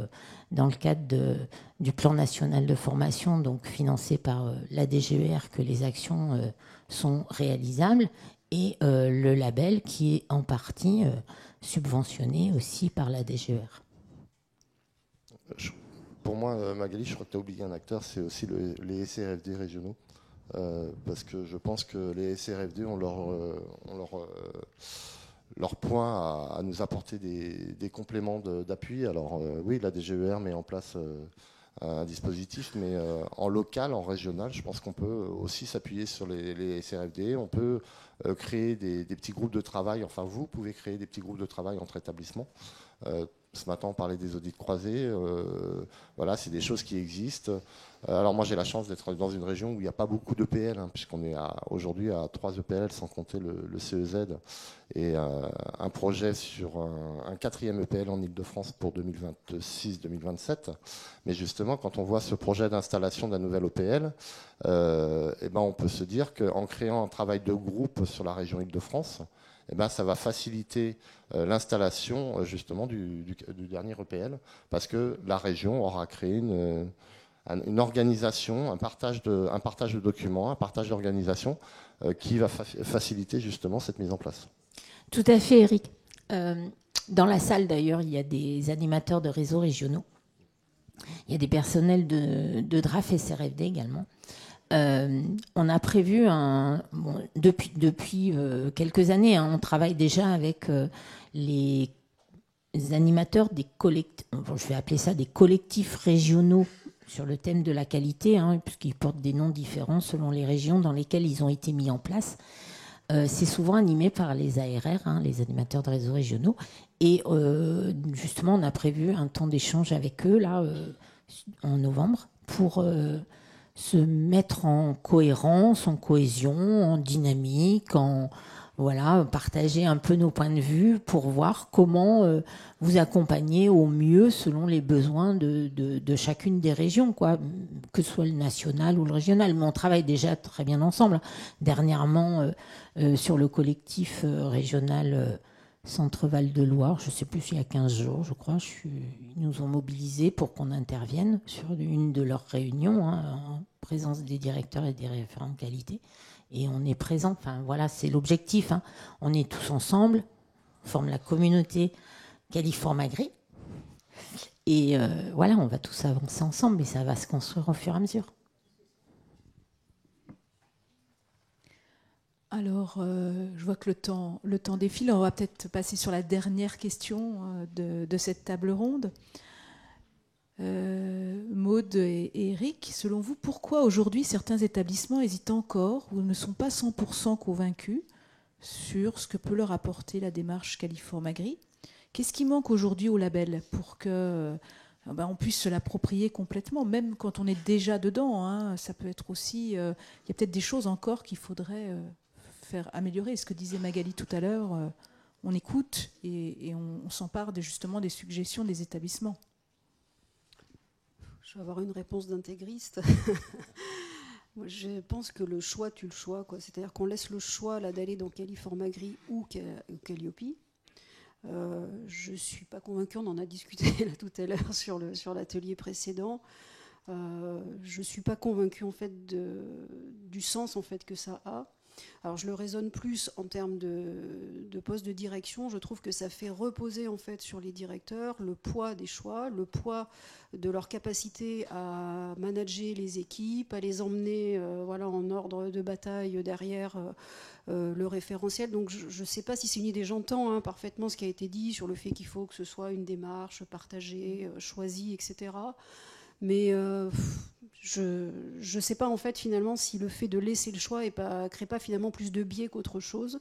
dans le cadre du plan national de formation, donc financé par la DGER, que les actions sont réalisables. et le label qui est en partie subventionné aussi par la DGER. Pour moi, Magali, je crois que tu as oublié un acteur, c'est aussi les SRFD régionaux. Parce que je pense que les SRFD ont leur point à nous apporter des compléments d'appui. Alors oui, la DGER met en place un dispositif, mais en local, en régional, je pense qu'on peut aussi s'appuyer sur les SRFD. On peut créer des petits groupes de travail. Enfin, vous pouvez créer des petits groupes de travail entre établissements. Ce matin, on parlait des audits croisés. Voilà, c'est des choses qui existent. Alors moi, j'ai la chance d'être dans une région où il n'y a pas beaucoup d'EPL, puisqu'on est aujourd'hui à 3 EPL, sans compter le CEZ, et un projet sur un 4e EPL en Ile-de-France pour 2026-2027. Mais justement, quand on voit ce projet d'installation d'un nouvel EPL, on peut se dire qu'en créant un travail de groupe sur la région Ile-de-France, ça va faciliter l'installation justement du dernier EPL, parce que la région aura créé une organisation, un partage de documents, un partage d'organisation qui va faciliter justement cette mise en place. Tout à fait, Eric. Dans la salle, d'ailleurs, il y a des animateurs de réseaux régionaux. Il y a des personnels de DRAF et SRFD également. On a prévu depuis quelques années, on travaille déjà avec les animateurs des collectifs, je vais appeler ça des collectifs régionaux sur le thème de la qualité, puisqu'ils portent des noms différents selon les régions dans lesquelles ils ont été mis en place. C'est souvent animé par les ARR, les animateurs de réseaux régionaux, et justement on a prévu un temps d'échange avec eux là en novembre pour se mettre en cohérence, en cohésion, en dynamique, partager un peu nos points de vue pour voir comment vous accompagner au mieux selon les besoins de chacune des régions, que ce soit le national ou le régional. Mais on travaille déjà très bien ensemble. Dernièrement, sur le collectif régional Centre-Val de Loire, je ne sais plus, il y a 15 jours, je crois, ils nous ont mobilisés pour qu'on intervienne sur une de leurs réunions, en présence des directeurs et des référents de qualité. Et on est présent, c'est l'objectif. On est tous ensemble, on forme la communauté Qualiform-Agri. Et on va tous avancer ensemble, et ça va se construire au fur et à mesure. Alors, je vois que le temps défile. On va peut-être passer sur la dernière question de cette table ronde. Maud et Eric, selon vous, pourquoi aujourd'hui certains établissements hésitent encore ou ne sont pas 100% convaincus sur ce que peut leur apporter la démarche Qualiform-Agri ? Qu'est-ce qui manque aujourd'hui au label pour que on puisse se l'approprier complètement, même quand on est déjà dedans, Ça peut être aussi... il y a peut-être des choses encore qu'il faudrait faire améliorer. Ce que disait Magali tout à l'heure, on écoute et on s'empare justement des suggestions des établissements. Je vais avoir une réponse d'intégriste. Moi, je pense que le choix tue le choix, C'est-à-dire qu'on laisse le choix là, d'aller dans Qualiform-Agri ou Calliope. Je ne suis pas convaincue, on en a discuté là, tout à l'heure sur l'atelier précédent. Je ne suis pas convaincue en fait, du sens en fait, que ça a. Alors je le raisonne plus en termes de poste de direction. Je trouve que ça fait reposer en fait sur les directeurs le poids des choix, le poids de leur capacité à manager les équipes, à les emmener en ordre de bataille derrière le référentiel. Donc je ne sais pas si c'est une idée, j'entends parfaitement ce qui a été dit sur le fait qu'il faut que ce soit une démarche partagée, choisie, etc. Mais je ne sais pas en fait finalement si le fait de laisser le choix ne crée pas finalement plus de biais qu'autre chose.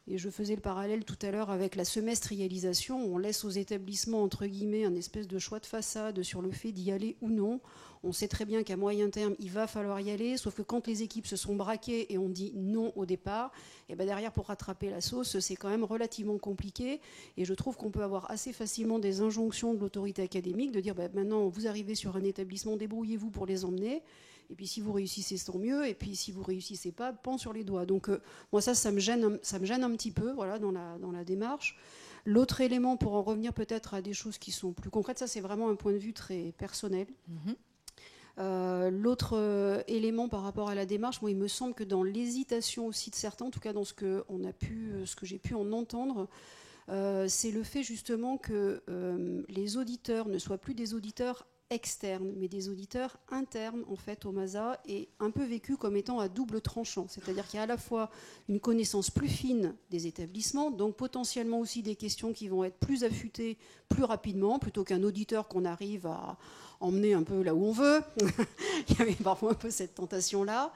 Et je faisais le parallèle tout à l'heure avec la semestrialisation. On laisse aux établissements, entre guillemets, un espèce de choix de façade sur le fait d'y aller ou non. On sait très bien qu'à moyen terme, il va falloir y aller, sauf que quand les équipes se sont braquées et ont dit non au départ, et derrière, pour rattraper la sauce, c'est quand même relativement compliqué. Et je trouve qu'on peut avoir assez facilement des injonctions de l'autorité académique de dire maintenant, vous arrivez sur un établissement, débrouillez-vous pour les emmener. Et puis si vous réussissez, tant mieux. Et puis si vous réussissez pas, pan sur les doigts. Donc moi ça me gêne un petit peu, dans la démarche. L'autre élément, pour en revenir peut-être à des choses qui sont plus concrètes, ça c'est vraiment un point de vue très personnel. L'autre élément par rapport à la démarche, moi, il me semble que dans l'hésitation aussi de certains, en tout cas dans ce que j'ai pu en entendre, c'est le fait justement que les auditeurs ne soient plus des auditeurs externes, mais des auditeurs internes en fait au MASA, et un peu vécu comme étant à double tranchant. C'est-à-dire qu'il y a à la fois une connaissance plus fine des établissements, donc potentiellement aussi des questions qui vont être plus affûtées plus rapidement, plutôt qu'un auditeur qu'on arrive à emmener un peu là où on veut. Il y avait parfois un peu cette tentation-là.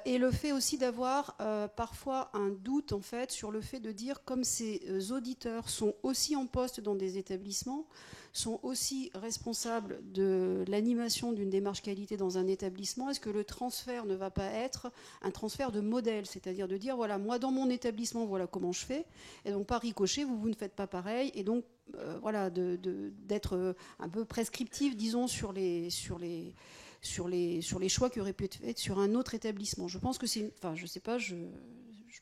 Et le fait aussi d'avoir parfois un doute en fait sur le fait de dire, comme ces auditeurs sont aussi en poste dans des établissements, sont aussi responsables de l'animation d'une démarche qualité dans un établissement, est-ce que le transfert ne va pas être un transfert de modèle, c'est-à-dire de dire, voilà, moi dans mon établissement, voilà comment je fais, et donc par ricochet, vous ne faites pas pareil, et donc voilà, d'être un peu prescriptif, disons, sur les choix qui auraient pu être faits sur un autre établissement. Je pense que c'est, enfin, je sais pas, je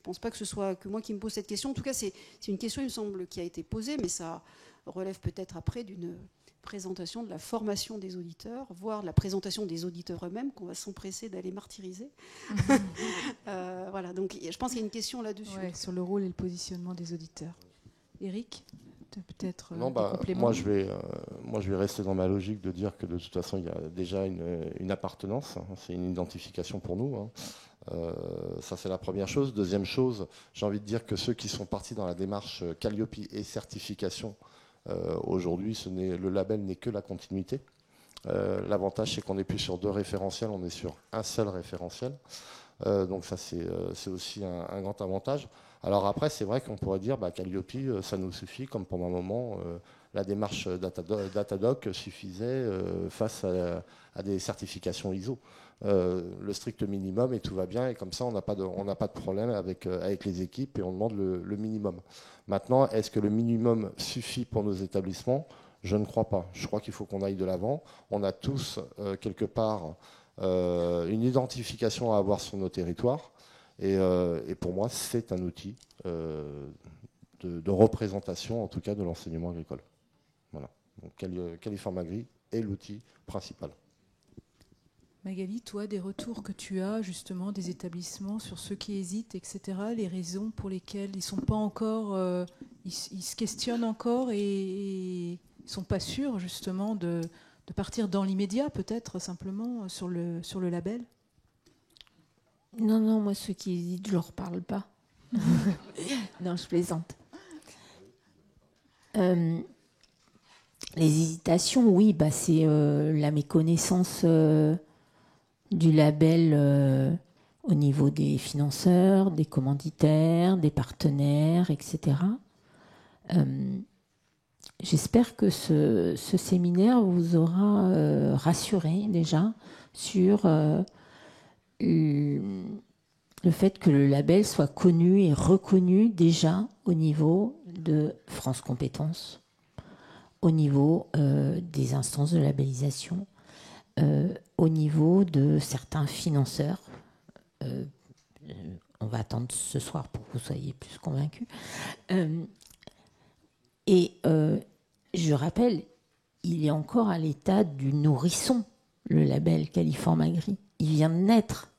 pense pas que ce soit que moi qui me pose cette question. En tout cas, c'est une question, il me semble, qui a été posée, mais ça relève peut-être après d'une présentation de la formation des auditeurs, voire de la présentation des auditeurs eux-mêmes, qu'on va s'empresser d'aller martyriser. Voilà, donc je pense qu'il y a une question là-dessus. Ouais, sur le rôle et le positionnement des auditeurs. Éric, peut-être Non, des compléments. moi je vais rester dans ma logique de dire que de toute façon il y a déjà une appartenance, c'est une identification pour nous, hein. Ça c'est la première chose. Deuxième chose, j'ai envie de dire que ceux qui sont partis dans la démarche Calliope et certification, aujourd'hui le label n'est que la continuité. L'avantage c'est qu'on n'est plus sur 2 référentiels, on est sur un seul référentiel. Donc ça c'est aussi un grand avantage. Alors après c'est vrai qu'on pourrait dire Calliope ça nous suffit, comme pendant un moment la démarche Datadoc suffisait face à des certifications ISO. Le strict minimum et tout va bien, et comme ça on n'a pas de problème avec les équipes, et on demande le minimum. Maintenant, est-ce que le minimum suffit pour nos établissements ? Je ne crois pas. Je crois qu'il faut qu'on aille de l'avant. On a tous quelque part une identification à avoir sur nos territoires, et pour moi c'est un outil de représentation, en tout cas de l'enseignement agricole. Voilà. Donc Caliform Agri est l'outil principal. Magali, toi, des retours que tu as justement des établissements sur ceux qui hésitent, etc., les raisons pour lesquelles ils sont pas encore, ils se questionnent encore et ils sont pas sûrs justement de partir dans l'immédiat, peut-être simplement sur le label. Non, moi ceux qui hésitent, je leur parle pas. Non, je plaisante. Les hésitations, oui, c'est la méconnaissance du label au niveau des financeurs, des commanditaires, des partenaires, etc. J'espère que ce séminaire vous aura rassuré déjà sur le fait que le label soit connu et reconnu déjà au niveau de France Compétences, au niveau des instances de labellisation, au niveau de certains financeurs. On va attendre ce soir pour que vous soyez plus convaincus. Je rappelle, il est encore à l'état du nourrisson, le label Caliform Agri. Il vient de naître.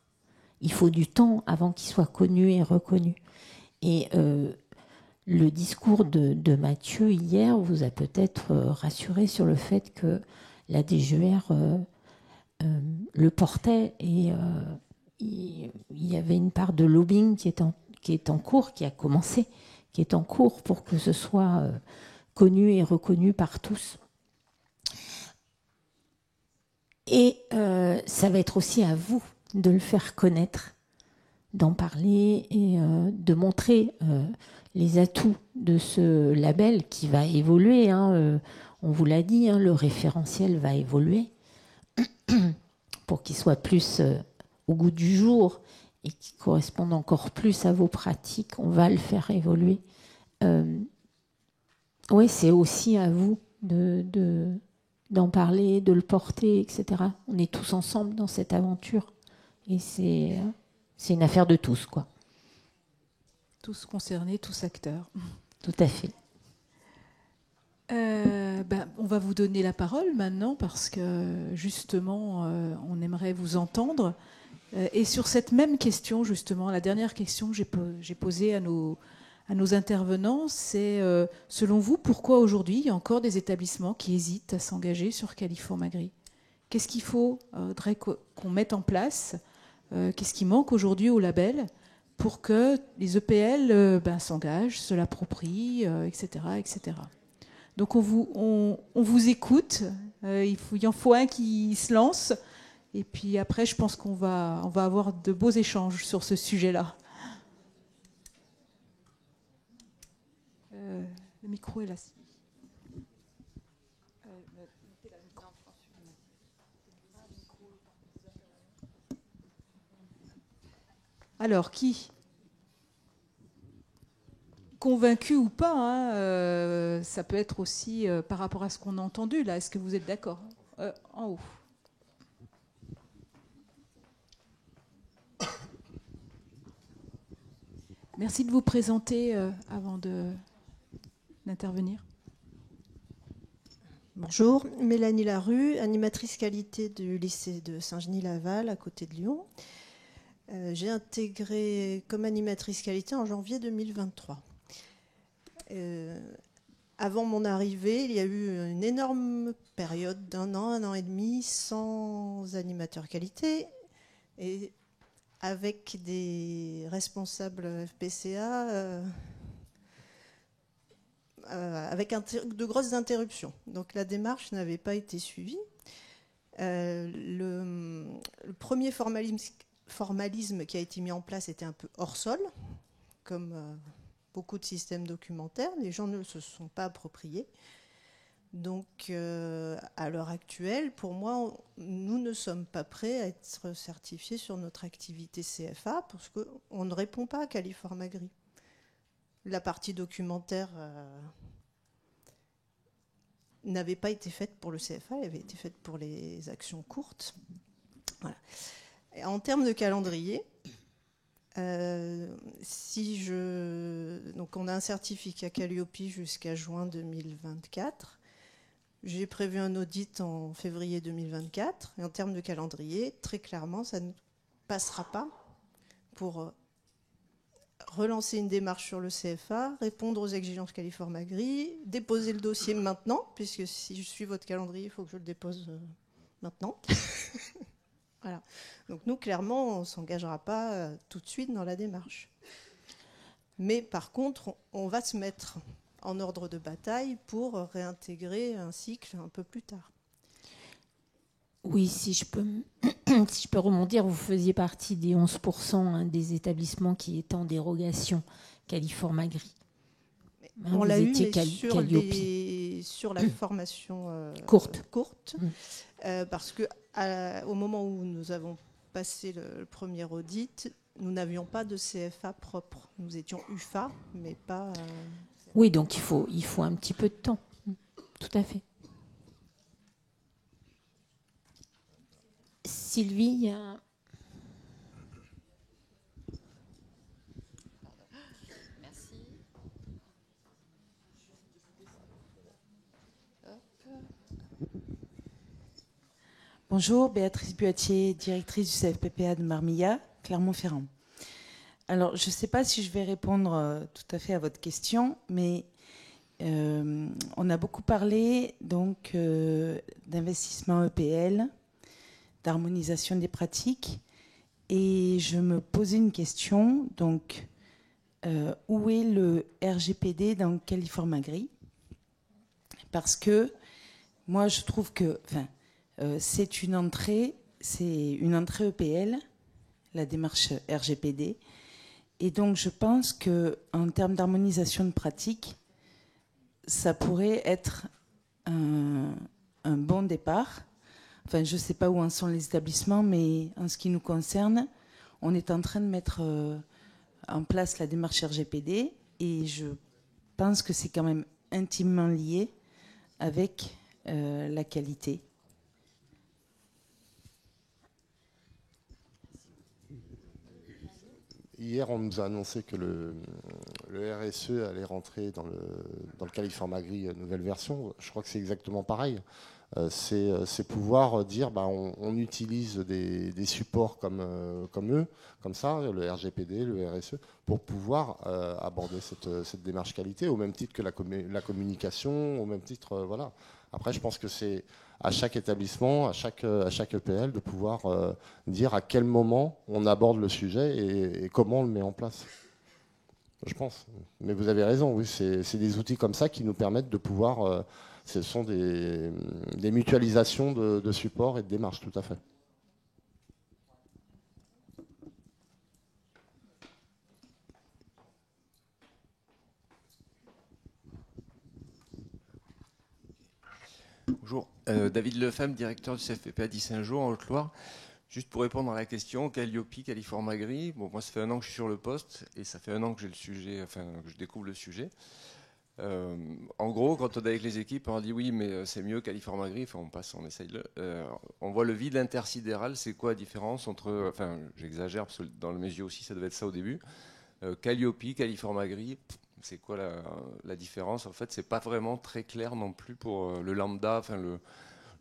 Il faut du temps avant qu'il soit connu et reconnu. Et le discours de Mathieu hier vous a peut-être rassuré sur le fait que la DGER le portait, et il y avait une part de lobbying qui est en cours, qui a commencé, qui est en cours pour que ce soit connu et reconnu par tous. Et ça va être aussi à vous de le faire connaître, d'en parler et de montrer les atouts de ce label qui va évoluer. On vous l'a dit, le référentiel va évoluer pour qu'il soit plus au goût du jour et qu'il corresponde encore plus à vos pratiques. On va le faire évoluer. Oui, c'est aussi à vous d'en parler, de le porter, etc. On est tous ensemble dans cette aventure. Et c'est une affaire de tous, quoi. Tous concernés, tous acteurs. Tout à fait. On va vous donner la parole maintenant parce que justement, on aimerait vous entendre. Et sur cette même question, justement, la dernière question que j'ai posée à nos intervenants, c'est selon vous, pourquoi aujourd'hui il y a encore des établissements qui hésitent à s'engager sur Caliform Agri? Qu'est-ce qu'il faudrait qu'on mette en place? Qu'est-ce qui manque aujourd'hui au label pour que les EPL s'engagent, se l'approprient, etc., etc. Donc on vous écoute, il en faut un qui se lance, et puis après je pense qu'on va avoir de beaux échanges sur ce sujet-là. Le micro est là. Alors, qui? Convaincu ou pas, hein, ça peut être aussi par rapport à ce qu'on a entendu là. Est-ce que vous êtes d'accord? En haut. Merci de vous présenter avant d'intervenir. Bonjour, Mélanie Larue, animatrice qualité du lycée de Saint-Genis-Laval à côté de Lyon. J'ai intégré comme animatrice qualité en janvier 2023. Avant mon arrivée, il y a eu une énorme période d'1 an et demi sans animateur qualité et avec des responsables FPCA avec de grosses interruptions. Donc la démarche n'avait pas été suivie. Le premier formalisme qui a été mis en place était un peu hors sol, comme beaucoup de systèmes documentaires. Les gens ne se sont pas appropriés. Donc, à l'heure actuelle, pour moi, nous ne sommes pas prêts à être certifiés sur notre activité CFA parce qu'on ne répond pas à Caliform Agri. La partie documentaire n'avait pas été faite pour le CFA, elle avait été faite pour les actions courtes. Voilà. Et en termes de calendrier, donc on a un certificat Calliope jusqu'à juin 2024. J'ai prévu un audit en février 2024. Et en termes de calendrier, très clairement, ça ne passera pas pour relancer une démarche sur le CFA, répondre aux exigences Caliform Agri, déposer le dossier maintenant, puisque si je suis votre calendrier, il faut que je le dépose maintenant. Voilà. Donc nous, clairement, on ne s'engagera pas tout de suite dans la démarche. Mais par contre, on va se mettre en ordre de bataille pour réintégrer un cycle un peu plus tard. Oui, si je peux rebondir, vous faisiez partie des 11% des établissements qui étaient en dérogation Caliform Agri. On l'a eu, mais sur la formation courte. Parce qu'au moment où nous avons passé le premier audit, nous n'avions pas de CFA propre. Nous étions UFA, mais pas... Oui, donc il faut un petit peu de temps. Tout à fait. Sylvie, il y a... Merci. Bonjour, Béatrice Buatier, directrice du CFPPA de Marmilla, Clermont-Ferrand. Alors, je ne sais pas si je vais répondre tout à fait à votre question, mais on a beaucoup parlé donc d'investissement EPL, d'harmonisation des pratiques, et je me posais une question, donc où est le RGPD dans Caliform Agri? Parce que moi, je trouve que c'est une entrée EPL, la démarche RGPD. Et donc, je pense qu'en termes d'harmonisation de pratiques, ça pourrait être un bon départ. Enfin, je ne sais pas où en sont les établissements, mais en ce qui nous concerne, on est en train de mettre en place la démarche RGPD et je pense que c'est quand même intimement lié avec la qualité. Hier, on nous a annoncé que le RSE allait rentrer dans le Caliform Agri nouvelle version, je crois que c'est exactement pareil. C'est pouvoir dire on utilise des supports comme eux, comme ça, le RGPD, le RSE, pour pouvoir aborder cette démarche qualité, au même titre que la communication, au même titre, voilà. Après, je pense que c'est à chaque établissement, à chaque EPL, de pouvoir dire à quel moment on aborde le sujet et comment on le met en place. Je pense. Mais vous avez raison, oui, c'est des outils comme ça qui nous permettent de pouvoir... ce sont des mutualisations de supports et de démarches, tout à fait. Bonjour, David Lefebvre, directeur du CFPPA d'Issy-Saint-Jean en Haute-Loire. Juste pour répondre à la question, Calliope, Caliform Agri, bon, moi ça fait 1 an que je suis sur le poste et ça fait 1 an que j'ai le sujet, enfin que je découvre le sujet. En gros, quand on est avec les équipes, on dit oui, mais c'est mieux Caliform Agri, enfin on essaye. On voit le vide intersidéral, c'est quoi la différence entre, enfin j'exagère parce que dans mes yeux aussi ça devait être ça au début, Calliope, Caliform Agri, c'est quoi la différence? En fait, c'est pas vraiment très clair non plus pour le lambda, enfin le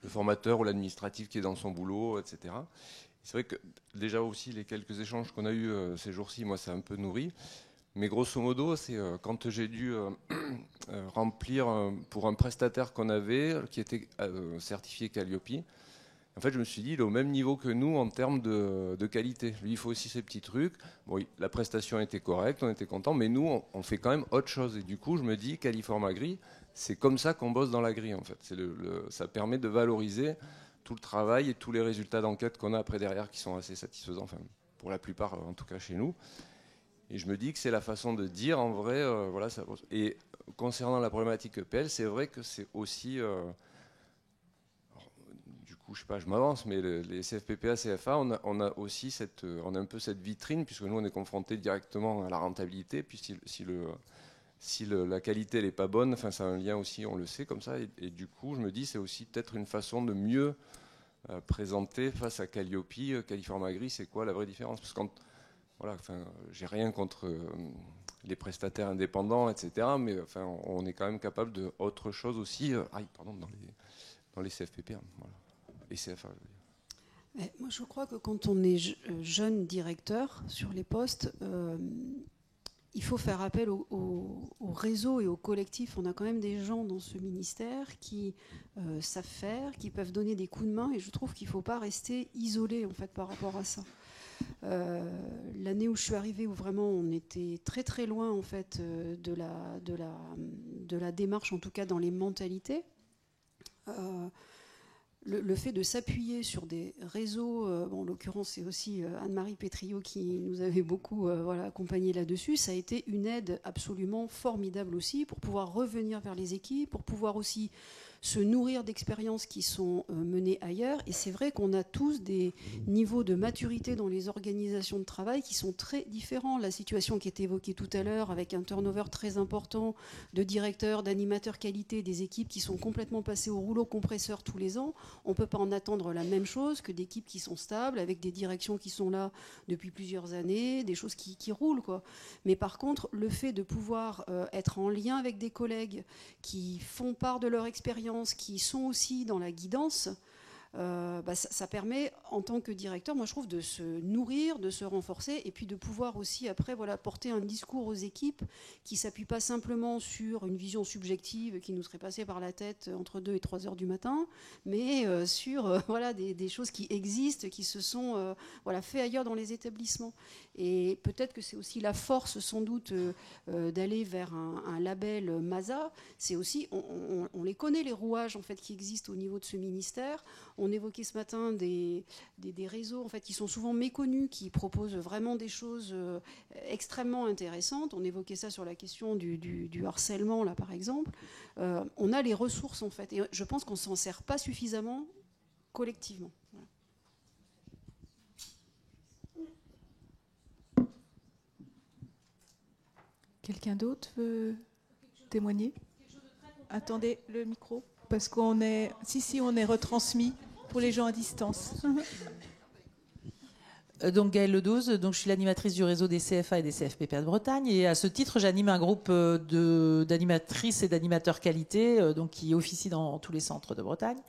formateur ou l'administratif qui est dans son boulot, etc. C'est vrai que déjà aussi les quelques échanges qu'on a eus ces jours-ci, moi ça a un peu nourri. Mais grosso modo, c'est quand j'ai dû remplir pour un prestataire qu'on avait, qui était certifié Calliope, en fait je me suis dit, il est au même niveau que nous en termes de qualité. Lui, il faut aussi ces petits trucs. Bon, la prestation était correcte, on était content, mais nous, on fait quand même autre chose. Et du coup, je me dis, Caliform Agri, c'est comme ça qu'on bosse dans l'agri, en fait. Ça permet de valoriser tout le travail et tous les résultats d'enquête qu'on a après derrière qui sont assez satisfaisants, enfin, pour la plupart, en tout cas chez nous. Et je me dis que c'est la façon de dire, en vrai, voilà. Ça... Et concernant la problématique EPL, c'est vrai que c'est aussi... du coup, je sais pas, je m'avance, mais les CFPPA, CFA, on a aussi on a un peu cette vitrine, puisque nous, on est confrontés directement à la rentabilité, puis si la qualité n'est pas bonne, enfin, ça a un lien aussi, on le sait comme ça, et du coup, je me dis, c'est aussi peut-être une façon de mieux présenter face à Calliope, Caliform Agri, c'est quoi la vraie différence? Parce que voilà, enfin, j'ai rien contre les prestataires indépendants, etc., mais enfin, on est quand même capable de autre chose aussi, dans les CFPPA, voilà, et CFA. Moi, je crois que quand on est jeune directeur sur les postes, il faut faire appel au réseau et au collectif. On a quand même des gens dans ce ministère qui savent faire, qui peuvent donner des coups de main, et je trouve qu'il ne faut pas rester isolé en fait, par rapport à ça. L'année où je suis arrivée, où vraiment on était très très loin en fait, de la démarche, en tout cas dans les mentalités, le fait de s'appuyer sur des réseaux, en l'occurrence c'est aussi Anne-Marie Pétriot qui nous avait beaucoup accompagné là-dessus, ça a été une aide absolument formidable aussi pour pouvoir revenir vers les équipes, pour pouvoir aussi se nourrir d'expériences qui sont menées ailleurs. Et c'est vrai qu'on a tous des niveaux de maturité dans les organisations de travail qui sont très différents. La situation qui était évoquée tout à l'heure, avec un turnover très important de directeurs, d'animateurs qualité, des équipes qui sont complètement passées au rouleau compresseur tous les ans, on ne peut pas en attendre la même chose que d'équipes qui sont stables, avec des directions qui sont là depuis plusieurs années, des choses qui roulent, quoi. Mais par contre, le fait de pouvoir être en lien avec des collègues qui font part de leur expérience, qui sont aussi dans la guidance, ça permet, en tant que directeur, moi je trouve, de se nourrir, de se renforcer, et puis de pouvoir aussi après porter un discours aux équipes qui ne s'appuie pas simplement sur une vision subjective qui nous serait passée par la tête entre 2 et 3 heures du matin, mais sur des choses qui existent, qui se sont fait ailleurs dans les établissements. Et peut-être que c'est aussi la force sans doute d'aller vers un label MASA. C'est aussi, on les connaît, les rouages en fait qui existent au niveau de ce ministère. On évoquait ce matin des réseaux en fait, qui sont souvent méconnus, qui proposent vraiment des choses extrêmement intéressantes. On évoquait ça sur la question du harcèlement, là, par exemple. On a les ressources, en fait, et je pense qu'on ne s'en sert pas suffisamment collectivement. Voilà. Quelqu'un d'autre veut témoigner? Attendez le micro, parce qu'on est... Si, on est retransmis pour les gens à distance. Donc Gaëlle Ledouze, donc je suis l'animatrice du réseau des CFA et des CFPPA de Bretagne, et à ce titre j'anime un groupe d'animatrices et d'animateurs qualité donc qui officient dans tous les centres de Bretagne.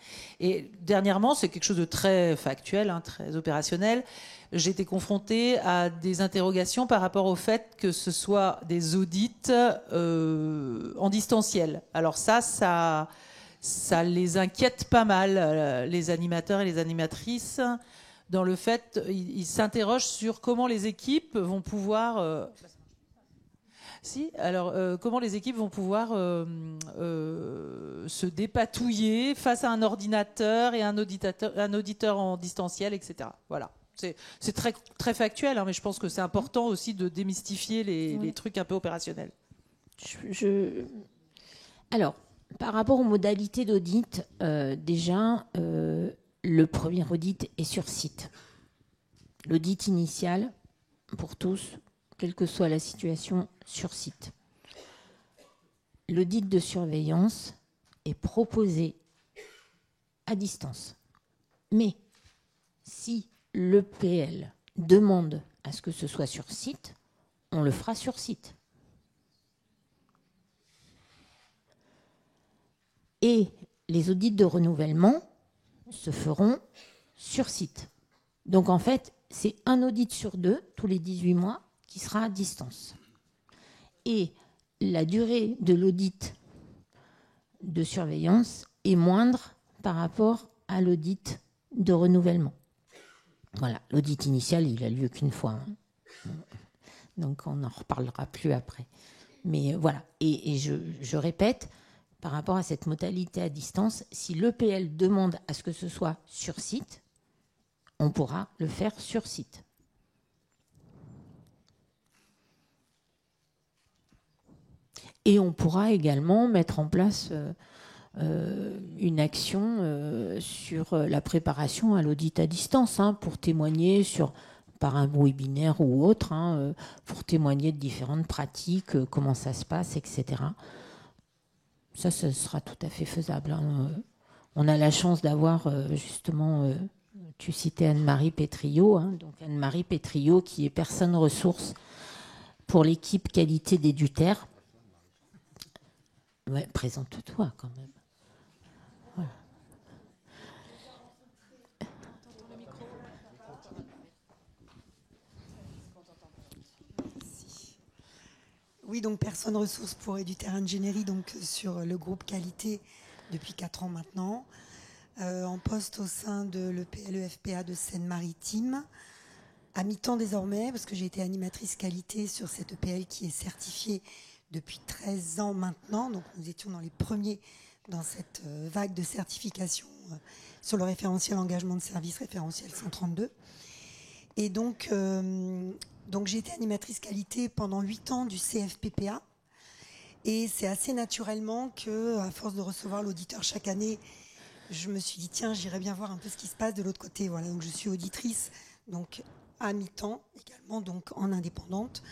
Et dernièrement, c'est quelque chose de très factuel, hein, très opérationnel. J'ai été confrontée à des interrogations par rapport au fait que ce soit des audits en distanciel. Alors ça les inquiète pas mal, les animateurs et les animatrices, dans le fait, ils s'interrogent sur comment les équipes vont pouvoir... comment les équipes vont pouvoir se dépatouiller face à un ordinateur et un auditeur en distanciel, etc. Voilà. C'est très, très factuel, hein, mais je pense que c'est important aussi de démystifier les trucs un peu opérationnels. Alors, par rapport aux modalités d'audit, déjà, le premier audit est sur site. L'audit initial, pour tous, quelle que soit la situation, sur site. L'audit de surveillance est proposé à distance. Mais si l'EPL demande à ce que ce soit sur site, on le fera sur site. Et les audits de renouvellement se feront sur site. Donc en fait, c'est un audit sur 2, tous les 18 mois, qui sera à distance. Et la durée de l'audit de surveillance est moindre par rapport à l'audit de renouvellement. Voilà, l'audit initial, il a lieu qu'une fois. Hein. Donc on n'en reparlera plus après. Mais voilà, et je répète, par rapport à cette modalité à distance, si l'EPL demande à ce que ce soit sur site, on pourra le faire sur site. Et on pourra également mettre en place une action sur la préparation à l'audit à distance, hein, pour témoigner par un webinaire ou autre, hein, pour témoigner de différentes pratiques, comment ça se passe, etc. Ça, ce sera tout à fait faisable. Hein. On a la chance d'avoir justement, tu citais Anne-Marie Pétriot, hein, donc Anne-Marie Pétriot qui est personne ressource pour l'équipe qualité d'Éduter. Ouais, présente-toi quand même. Voilà. Oui, donc personne ressource pour Éduter Ingénierie, donc sur le groupe qualité depuis 4 ans maintenant, en poste au sein de l'EPL-EFPA de Seine-Maritime, à mi-temps désormais, parce que j'ai été animatrice qualité sur cette EPL qui est certifiée depuis 13 ans maintenant. Donc nous étions dans les premiers dans cette vague de certification sur le référentiel engagement de service, référentiel 132. Et donc j'ai été animatrice qualité pendant 8 ans du CFPPA. Et c'est assez naturellement qu'à force de recevoir l'auditeur chaque année, je me suis dit, tiens, j'irais bien voir un peu ce qui se passe de l'autre côté. Voilà, donc je suis auditrice donc, à mi-temps, également donc, en indépendante,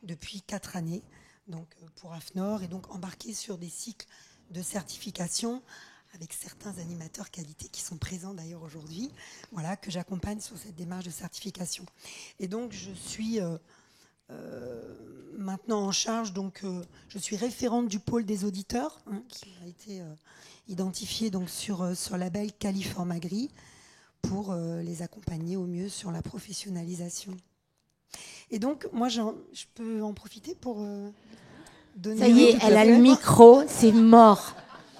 depuis 4 années donc, pour AFNOR, et donc embarquée sur des cycles de certification avec certains animateurs qualité qui sont présents d'ailleurs aujourd'hui, voilà, que j'accompagne sur cette démarche de certification. Et donc, je suis maintenant en charge, donc, je suis référente du pôle des auditeurs, hein, qui a été identifié donc, sur label Califormagri pour les accompagner au mieux sur la professionnalisation. Et donc, moi, je peux en profiter pour donner... Ça y est, elle a le micro, c'est mort.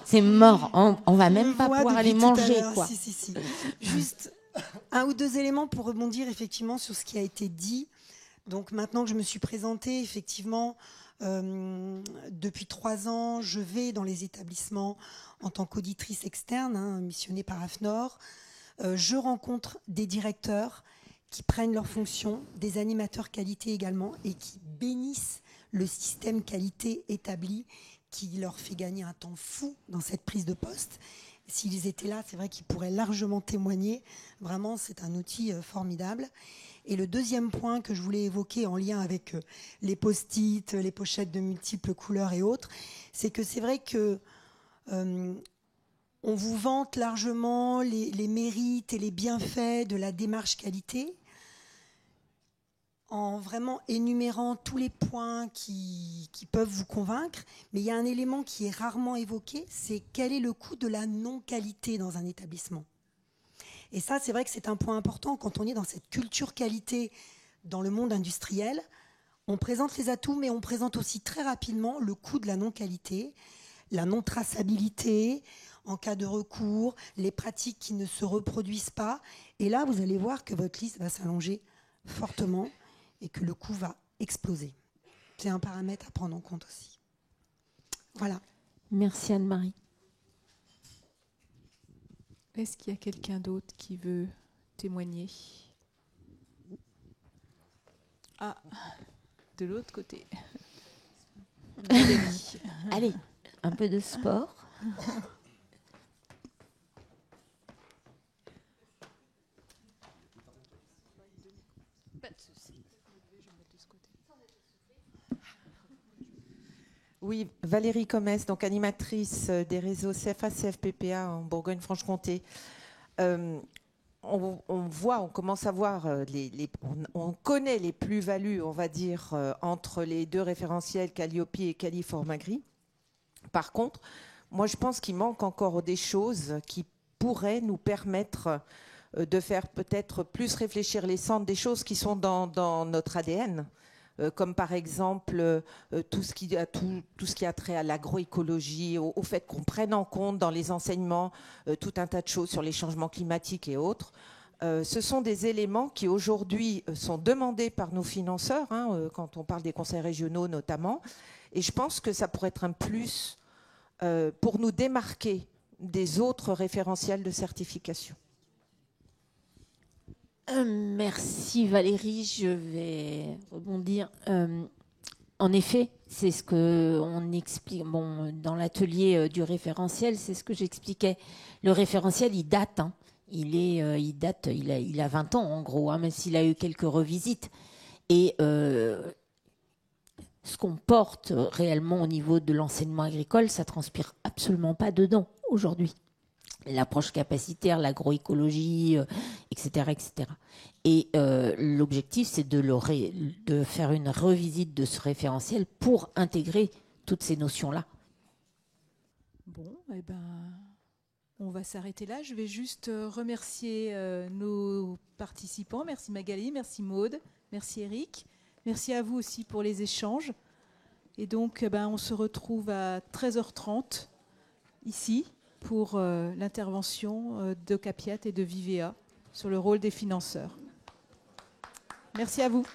C'est mort. On va même pas pouvoir aller manger, quoi. Si. Juste un ou deux éléments pour rebondir effectivement sur ce qui a été dit. Donc maintenant que je me suis présentée, effectivement, depuis 3 ans, je vais dans les établissements en tant qu'auditrice externe, hein, missionnée par AFNOR. Je rencontre des directeurs qui prennent leurs fonctions, des animateurs qualité également, et qui bénissent le système qualité établi, qui leur fait gagner un temps fou dans cette prise de poste. S'ils étaient là, c'est vrai qu'ils pourraient largement témoigner. Vraiment, c'est un outil formidable. Et le deuxième point que je voulais évoquer en lien avec les post-it, les pochettes de multiples couleurs et autres, c'est que c'est vrai que on vous vante largement les mérites et les bienfaits de la démarche qualité. en vraiment énumérant tous les points qui peuvent vous convaincre, mais il y a un élément qui est rarement évoqué, c'est quel est le coût de la non-qualité dans un établissement. Et ça, c'est vrai que c'est un point important quand on est dans cette culture qualité dans le monde industriel. On présente les atouts, mais on présente aussi très rapidement le coût de la non-qualité, la non-traçabilité en cas de recours, les pratiques qui ne se reproduisent pas. Et là, vous allez voir que votre liste va s'allonger fortement et que le coût va exploser. C'est un paramètre à prendre en compte aussi. Voilà. Merci Anne-Marie. Est-ce qu'il y a quelqu'un d'autre qui veut témoigner? Ah, de l'autre côté. Allez, un peu de sport. Oui, Valérie Comès, donc animatrice des réseaux CFA, CFPPA en Bourgogne-Franche-Comté. On commence à voir, on connaît les plus-values, on va dire, entre les deux référentiels Calliope et Califormagri. Par contre, moi je pense qu'il manque encore des choses qui pourraient nous permettre de faire peut-être plus réfléchir les centres, des choses qui sont dans notre ADN. Comme par exemple tout ce qui a trait à l'agroécologie, au fait qu'on prenne en compte dans les enseignements tout un tas de choses sur les changements climatiques et autres. Ce sont des éléments qui aujourd'hui sont demandés par nos financeurs, quand on parle des conseils régionaux notamment, et je pense que ça pourrait être un plus pour nous démarquer des autres référentiels de certification. Merci Valérie, je vais rebondir. En effet, c'est ce qu'on explique. Bon, dans l'atelier du référentiel, c'est ce que j'expliquais. Le référentiel, il date. Il a 20 ans en gros, même s'il a eu quelques revisites. Et ce qu'on porte réellement au niveau de l'enseignement agricole, ça transpire absolument pas dedans aujourd'hui. L'approche capacitaire, l'agroécologie, etc., etc. Et l'objectif, c'est de faire une revisite de ce référentiel pour intégrer toutes ces notions-là. Bon, eh ben, on va s'arrêter là. Je vais juste remercier nos participants. Merci Magali, merci Maude, merci Eric. Merci à vous aussi pour les échanges. Et donc, on se retrouve à 13h30 ici pour l'intervention de Capiat et de Vivea sur le rôle des financeurs. Merci à vous.